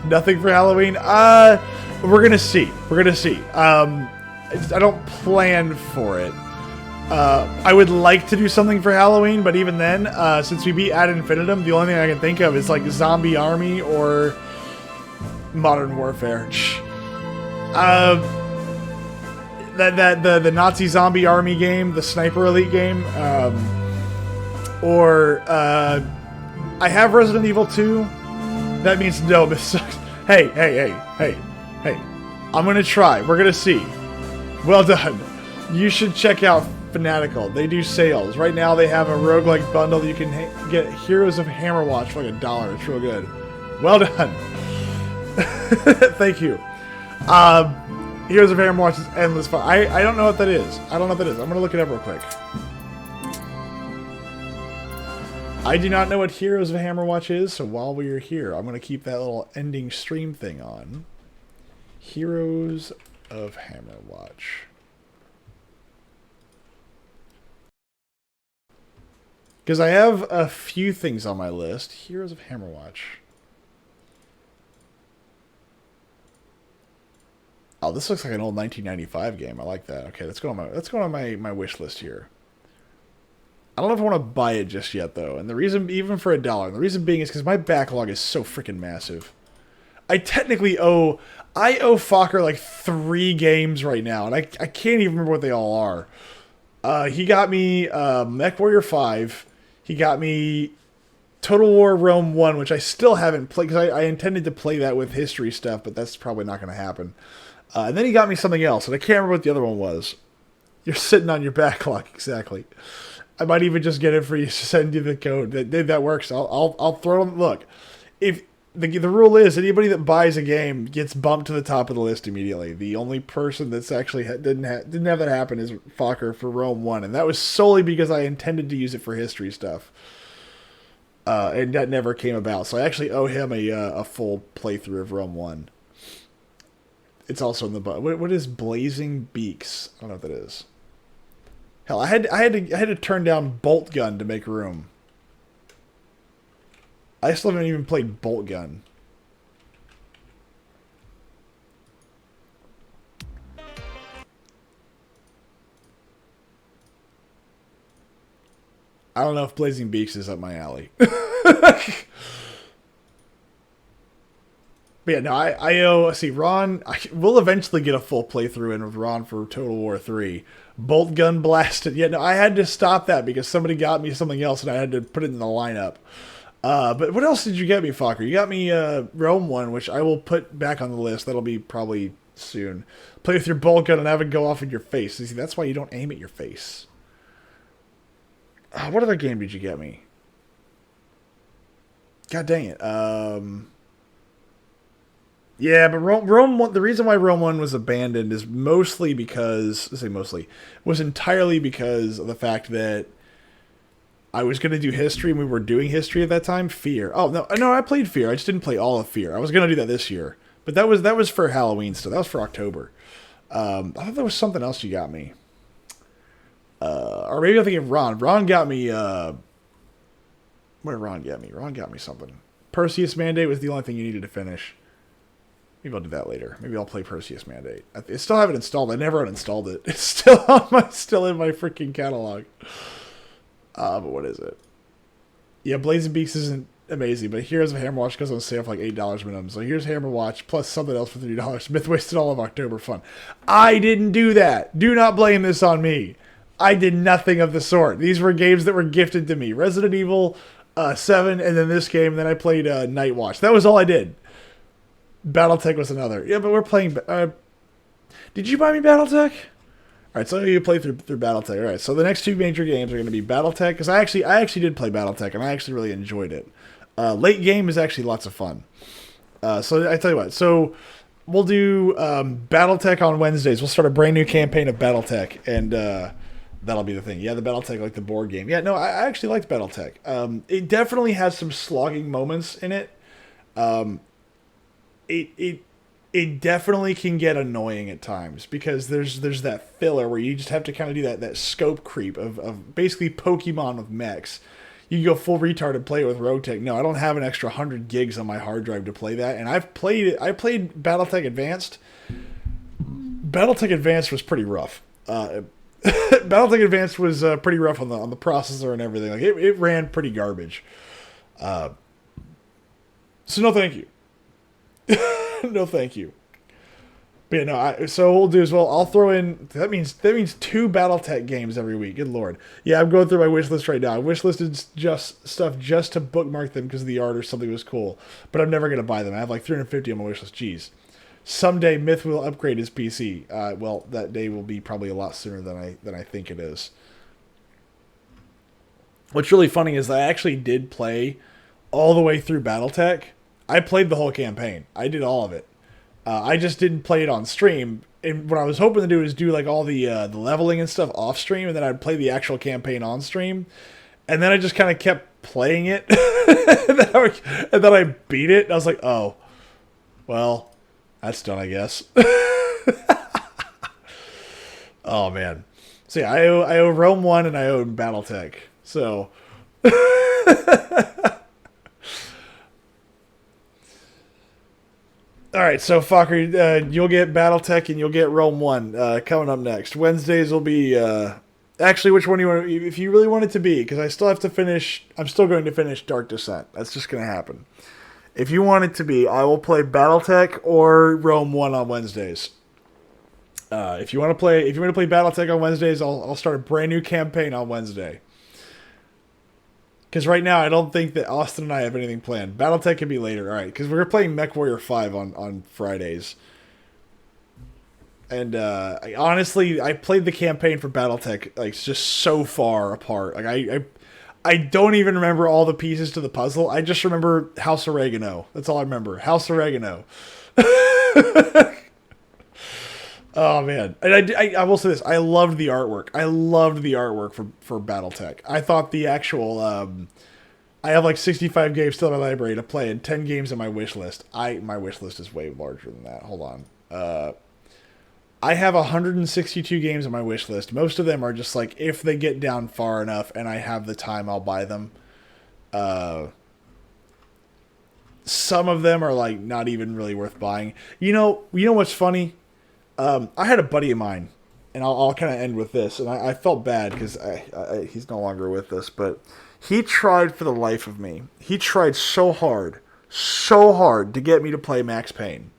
Nothing for Halloween. We're gonna see. We're gonna see. I don't plan for it. I would like to do something for Halloween, but even then, since we beat Ad Infinitum, the only thing I can think of is like Zombie Army or Modern Warfare. The Nazi Zombie Army game, the Sniper Elite game, or I have Resident Evil 2. That means no, this sucks. Hey. I'm gonna try. We're gonna see. Well done. You should check out Fanatical. They do sales. Right now they have a roguelike bundle that you can get Heroes of Hammerwatch for like $1. It's real good. Well done. Thank you. Heroes of Hammerwatch is endless fun. I don't know what that is. I don't know what that is. I'm gonna look it up real quick. I do not know what Heroes of Hammerwatch is, so while we are here, I'm gonna keep that little ending stream thing on. Heroes of Hammerwatch. Because I have a few things on my list. Heroes of Hammerwatch. Oh, this looks like an old 1995 game. I like that. Okay, let's go on my wish list here. I don't know if I want to buy it just yet, though. And the reason, even for $1, and the reason being is because my backlog is so freaking massive. I technically owe Fokker like 3 games right now, and I can't even remember what they all are. He got me MechWarrior 5. He got me Total War Rome 1, which I still haven't played, because I intended to play that with history stuff, but that's probably not going to happen. And then he got me something else, and I can't remember what the other one was. You're sitting on your backlog, exactly. I might even just get it for you to send you the code. That works. I'll throw them. Look, if the rule is anybody that buys a game gets bumped to the top of the list immediately. The only person that's actually didn't have that happen is Fokker for Rome 1, and that was solely because I intended to use it for history stuff. And that never came about. So I actually owe him a full playthrough of Rome 1. It's also in the what is Blazing Beaks? I don't know what that is. Hell, I had to turn down Bolt Gun to make room. I still haven't even played Bolt Gun. I don't know if Blazing Beaks is up my alley. But yeah, no, I owe... See, Ron... we'll eventually get a full playthrough in with Ron for Total War 3. Bolt Gun Blasted. Yeah, no, I had to stop that because somebody got me something else and I had to put it in the lineup. But what else did you get me, Fokker? You got me Rome 1, which I will put back on the list. That'll be probably soon. Play with your bolt gun and have it go off in your face. See, that's why you don't aim at your face. What other game did you get me? God dang it. Yeah, but Rome 1, the reason why Rome 1 was abandoned is mostly because... was entirely because of the fact that I was going to do history, and we were doing history at that time. Fear. Oh, no, I played Fear. I just didn't play all of Fear. I was going to do that this year. But that was for Halloween stuff. That was for October. I thought there was something else you got me. Or maybe I'm thinking of Ron. Ron got me, what did Ron get me? Ron got me something. Perseus Mandate was the only thing you needed to finish. Maybe I'll do that later. Maybe I'll play Perseus Mandate. I still have it installed. I never uninstalled it. It's still in my freaking catalog. But what is it? Yeah, Blazing Beaks isn't amazing, but Heroes of Hammerwatch goes on sale for like $8 minimum. So here's Hammerwatch plus something else for $3. Myth wasted all of October fun. I didn't do that. Do not blame this on me. I did nothing of the sort. These were games that were gifted to me. Resident Evil 7, and then this game, and then I played Night Watch. That was all I did. Battletech was another. Yeah, but we're playing... did you buy me Battletech? Alright, so you play through Battletech. Alright, so the next two major games are going to be Battletech, because I actually did play Battletech, and I actually really enjoyed it. Late game is actually lots of fun. So I tell you what, so we'll do Battletech on Wednesdays. We'll start a brand new campaign of Battletech, and that'll be the thing. Yeah, the Battletech, like the board game. Yeah, no, I actually liked Battletech. It definitely has some slogging moments in it. It definitely can get annoying at times because there's that filler where you just have to kind of do that scope creep of basically Pokemon with mechs. You can go full retard and play it with Rogue Tech. No, I don't have an extra 100 gigs on my hard drive to play that, and I've played it. I played Battletech Advanced. Battletech Advanced was pretty rough. Battletech Advanced was pretty rough on the processor and everything. Like it ran pretty garbage. So no, thank you. No, thank you. But yeah, no. So what we'll do is, I'll throw in. That means 2 BattleTech games every week. Good lord. Yeah, I'm going through my wish list right now. I wish listed just stuff just to bookmark them because of the art or something was cool. But I'm never gonna buy them. I have like 350 on my wish list. Jeez. Someday Myth will upgrade his PC. Well, that day will be probably a lot sooner than I think it is. What's really funny is I actually did play all the way through BattleTech. I played the whole campaign. I did all of it. I just didn't play it on stream. And what I was hoping to do is do like all the leveling and stuff off stream, and then I'd play the actual campaign on stream. And then I just kind of kept playing it, and then I beat it. And I was like, oh, well, that's done, I guess. Oh man. So yeah, I owe Rome 1 and I owe BattleTech. So. Alright, so Fokker, you'll get Battletech and you'll get Rome 1 coming up next. Wednesdays will be... actually, which one do you want to... If you really want it to be, because I still have to finish... I'm still going to finish Dark Descent. That's just going to happen. If you want it to be, I will play Battletech or Rome 1 on Wednesdays. If you want to play Battletech on Wednesdays, I'll start a brand new campaign on Wednesday. Because right now, I don't think that Austin and I have anything planned. Battletech can be later, alright. Because we're playing MechWarrior 5 on Fridays. And honestly, I played the campaign for Battletech like just so far apart. Like I don't even remember all the pieces to the puzzle. I just remember House Oregano. That's all I remember. House Oregano. Oh man, and I will say this: I loved the artwork. I loved the artwork for BattleTech. I thought the actual I have like 65 games still in my library to play, and 10 games on my wish list. My wish list is way larger than that. Hold on, I have 162 games on my wish list. Most of them are just like if they get down far enough and I have the time, I'll buy them. Some of them are like not even really worth buying. You know what's funny? I had a buddy of mine, and I'll kind of end with this, and I felt bad because he's no longer with us, but he tried for the life of me. He tried so hard to get me to play Max Payne.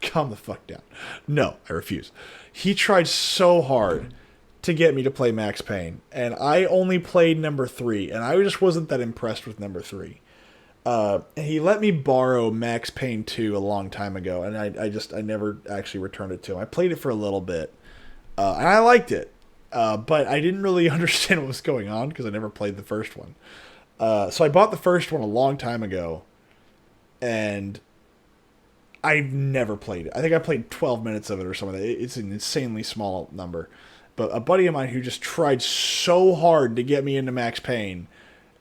Calm the fuck down. No, I refuse. He tried so hard to get me to play Max Payne, and I only played number 3, and I just wasn't that impressed with number 3. He let me borrow Max Payne 2 a long time ago, and I never actually returned it to him. I played it for a little bit, and I liked it, but I didn't really understand what was going on because I never played the first one. So I bought the first one a long time ago, and I've never played it. I think I played 12 minutes of it or something. It's an insanely small number. but a buddy of mine who just tried so hard to get me into Max Payne.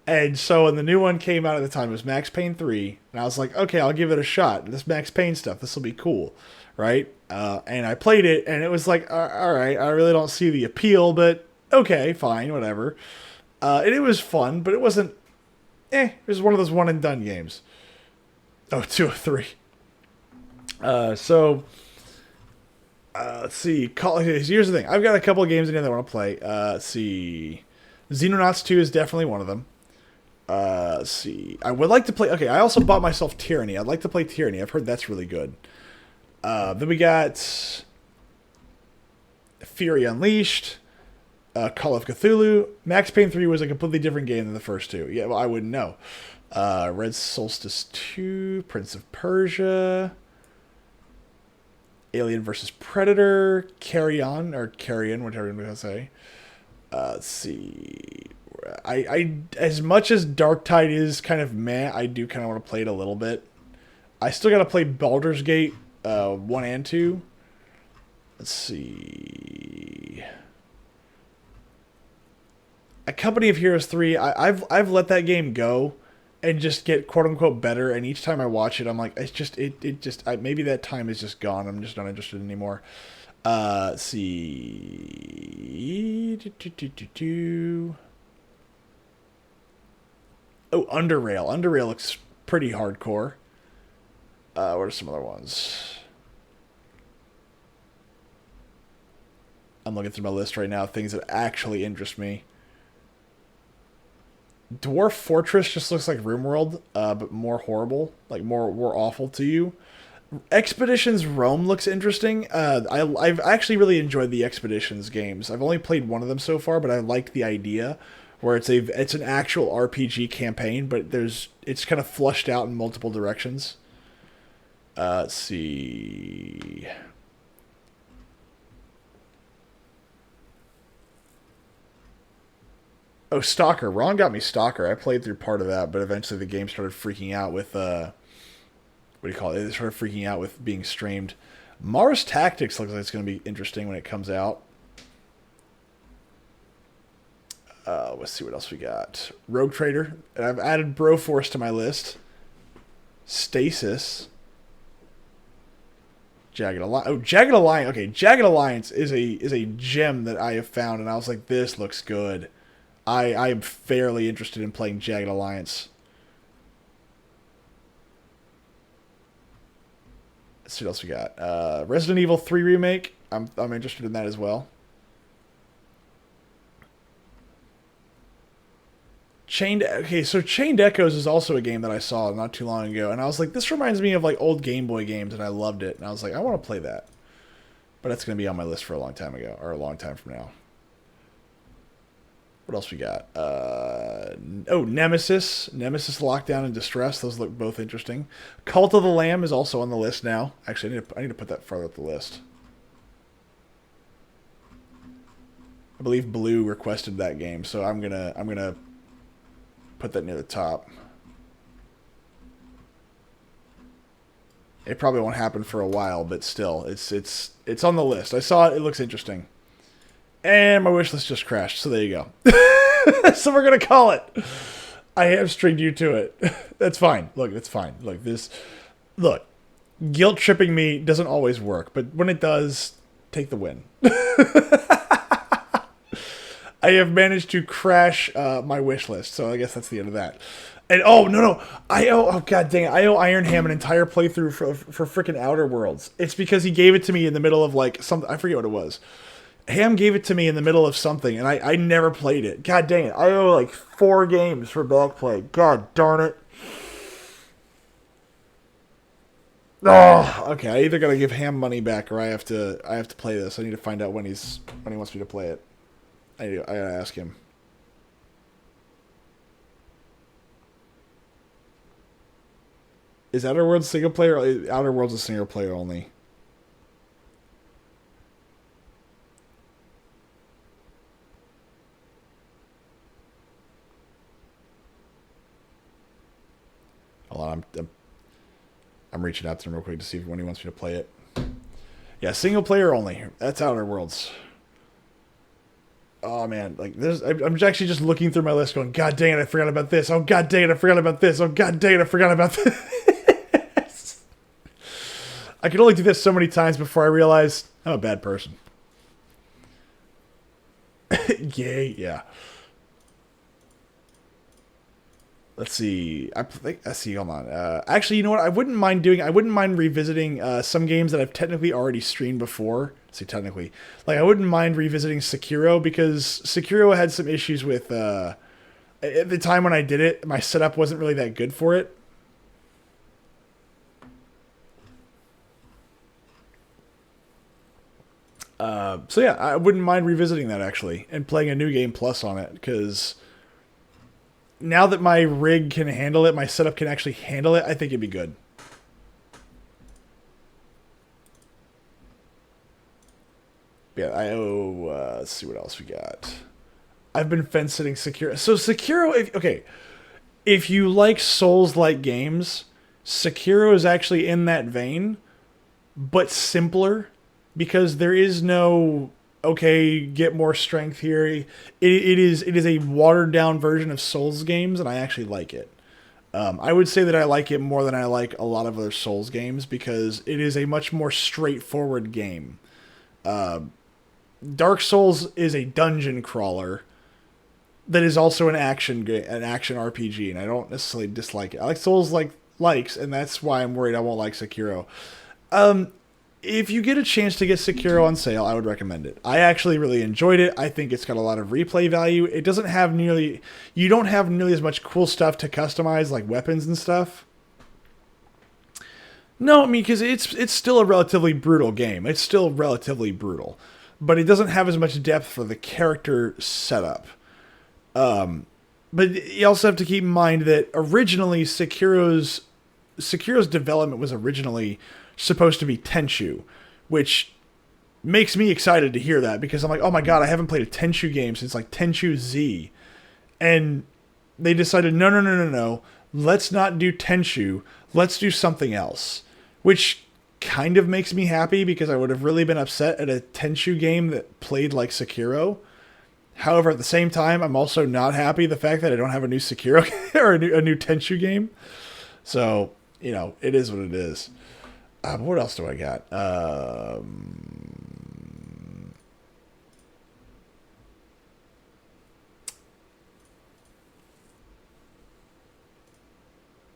And so when the new one came out at the time, it was Max Payne 3, and I was like, okay, I'll give it a shot. This Max Payne stuff, this will be cool, right? And I played it, and it was like, all right, I really don't see the appeal, but okay, fine, whatever. And it was fun, but it wasn't, it was one of those one-and-done games. Oh, 2 of 3. Let's see. Here's the thing. I've got a couple of games in here that I want to play. Let's see. Xenonauts 2 is definitely one of them. Let's see. I would like to play... Okay, I also bought myself Tyranny. I'd like to play Tyranny. I've heard that's really good. Then we got Fury Unleashed, Call of Cthulhu. Max Payne 3 was a completely different game than the first two. Yeah, well, I wouldn't know. Red Solstice 2, Prince of Persia... Alien vs. Predator, Carrion, whatever you want to say. Let's see. I as much as Darktide is kind of meh, I do kind of want to play it a little bit. I still got to play Baldur's Gate 1 and 2. Let's see. A Company of Heroes 3, I've let that game go and just get quote unquote better, and each time I watch it I'm like, maybe that time is just gone. I'm just not interested anymore. Let's see. Oh, Underrail looks pretty hardcore. What are some other ones? I'm looking through my list right now, things that actually interest me. Dwarf Fortress just looks like RimWorld, but more horrible, like more awful to you. Expeditions Rome looks interesting. I've actually really enjoyed the Expeditions games. I've only played one of them so far, but I liked the idea where it's an actual RPG campaign, but it's kind of flushed out in multiple directions. Let's see. Oh, Stalker. Ron got me Stalker. I played through part of that, but eventually the game started freaking out with, what do you call it? It started freaking out with being streamed. Mars Tactics looks like it's going to be interesting when it comes out. Let's see what else we got. Rogue Trader. And I've added Broforce to my list. Stasis. Jagged Alliance. Oh, Jagged Alliance. Okay, Jagged Alliance is a gem that I have found, and I was like, this looks good. I am fairly interested in playing Jagged Alliance. Let's see what else we got. Resident Evil 3 Remake. I'm interested in that as well. Chained Echoes is also a game that I saw not too long ago, and I was like, this reminds me of like old Game Boy games, and I loved it. And I was like, I want to play that. But that's going to be on my list for a long time ago, or a long time from now. What else we got? Nemesis. Nemesis Lockdown and Distress. Those look both interesting. Cult of the Lamb is also on the list now. Actually, I need to put that farther up the list. I believe Blue requested that game, so I'm gonna put that near the top. It probably won't happen for a while, but still, it's on the list. I saw it. It looks interesting. And my wish list just crashed, so there you go. So we're going to call it. I hamstringed you to it. That's fine. Look, it's fine. Look, guilt-tripping me doesn't always work, but when it does, take the win. I have managed to crash my wish list, so I guess that's the end of that. And no, god dang it, I owe Iron Ham an entire playthrough for freaking Outer Worlds. It's because he gave it to me in the middle of like something, I forget what it was. Ham gave it to me in the middle of something, and I never played it. God dang it. I owe like 4 games for backplay. God darn it. Oh, okay. I either gotta give Ham money back or I have to play this. I need to find out when he wants me to play it. I gotta ask him. Is Outer Worlds single player? Outer Worlds is single player only. Hold on, I'm reaching out to him real quick to see when he wants me to play it. Yeah, single player only. That's Outer Worlds. Oh man, like there's. I'm actually just looking through my list, going, God dang it, I forgot about this. Oh God dang it, I forgot about this. Oh God dang it, I forgot about this. I could only do this so many times before I realize I'm a bad person. Yay, yeah. Let's see. Let's see. Hold on. Actually, you know what? I wouldn't mind doing. I wouldn't mind revisiting some games that I've technically already streamed before. See, technically, like I wouldn't mind revisiting Sekiro because Sekiro had some issues with. At the time when I did it, my setup wasn't really that good for it. So yeah, I wouldn't mind revisiting that actually and playing a new game plus on it because now that my rig can handle it, my setup can actually handle it, I think it'd be good. Yeah, let's see what else we got. I've been fence sitting Sekiro. So Sekiro, if you like Souls-like games, Sekiro is actually in that vein, but simpler because there is no get more strength here. It is a watered down version of Souls games, and I actually like it. I would say that I like it more than I like a lot of other Souls games because it is a much more straightforward game. Dark Souls is a dungeon crawler that is also an action RPG, and I don't necessarily dislike it. I like Souls likes, and that's why I'm worried I won't like Sekiro. If you get a chance to get Sekiro on sale, I would recommend it. I actually really enjoyed it. I think it's got a lot of replay value. It doesn't have you don't have nearly as much cool stuff to customize, like weapons and stuff. No, I mean, because it's still a relatively brutal game. It's still relatively brutal. But it doesn't have as much depth for the character setup. But you also have to keep in mind that originally Sekiro's development was originally supposed to be Tenchu, which makes me excited to hear that because I'm like, oh my god, I haven't played a Tenchu game since like Tenchu Z. And they decided, no, let's not do Tenchu, let's do something else. Which kind of makes me happy because I would have really been upset at a Tenchu game that played like Sekiro. However, at the same time, I'm also not happy the fact that I don't have a new Sekiro or a new Tenchu game. So, it is what it is. What else do I got?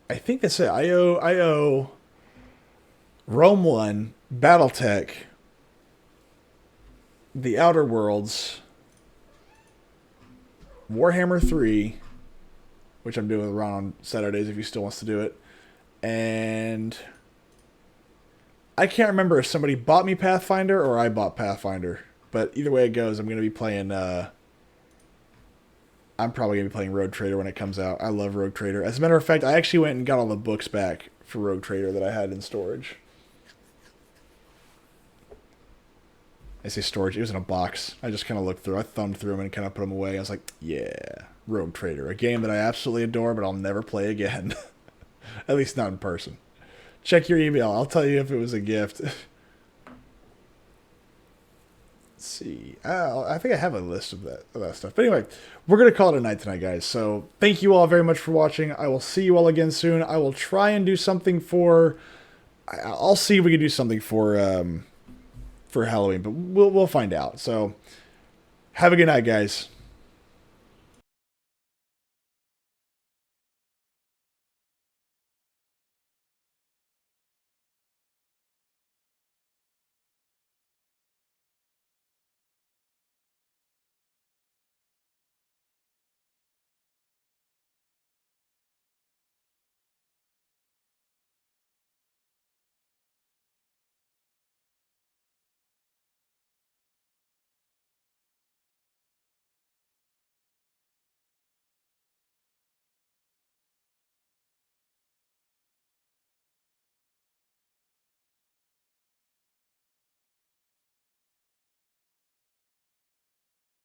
I think that's it. I owe Rome 1, Battletech, The Outer Worlds, Warhammer 3, which I'm doing with Ron on Saturdays if he still wants to do it, and I can't remember if somebody bought me Pathfinder or I bought Pathfinder, but either way it goes, I'm going to be playing, I'm probably going to be playing Rogue Trader when it comes out. I love Rogue Trader. As a matter of fact, I actually went and got all the books back for Rogue Trader that I had in storage. I say storage, it was in a box. I just kind of looked through, I thumbed through them and kind of put them away. I was like, yeah, Rogue Trader, a game that I absolutely adore, but I'll never play again. At least not in person. Check your email, I'll tell you if it was a gift. Let's see, I think I have a list of that stuff. But anyway, we're going to call it a night tonight, guys. So thank you all very much for watching. I will see you all again soon. I will try and do something I'll see if we can do something for Halloween, but we'll find out. So have a good night, guys.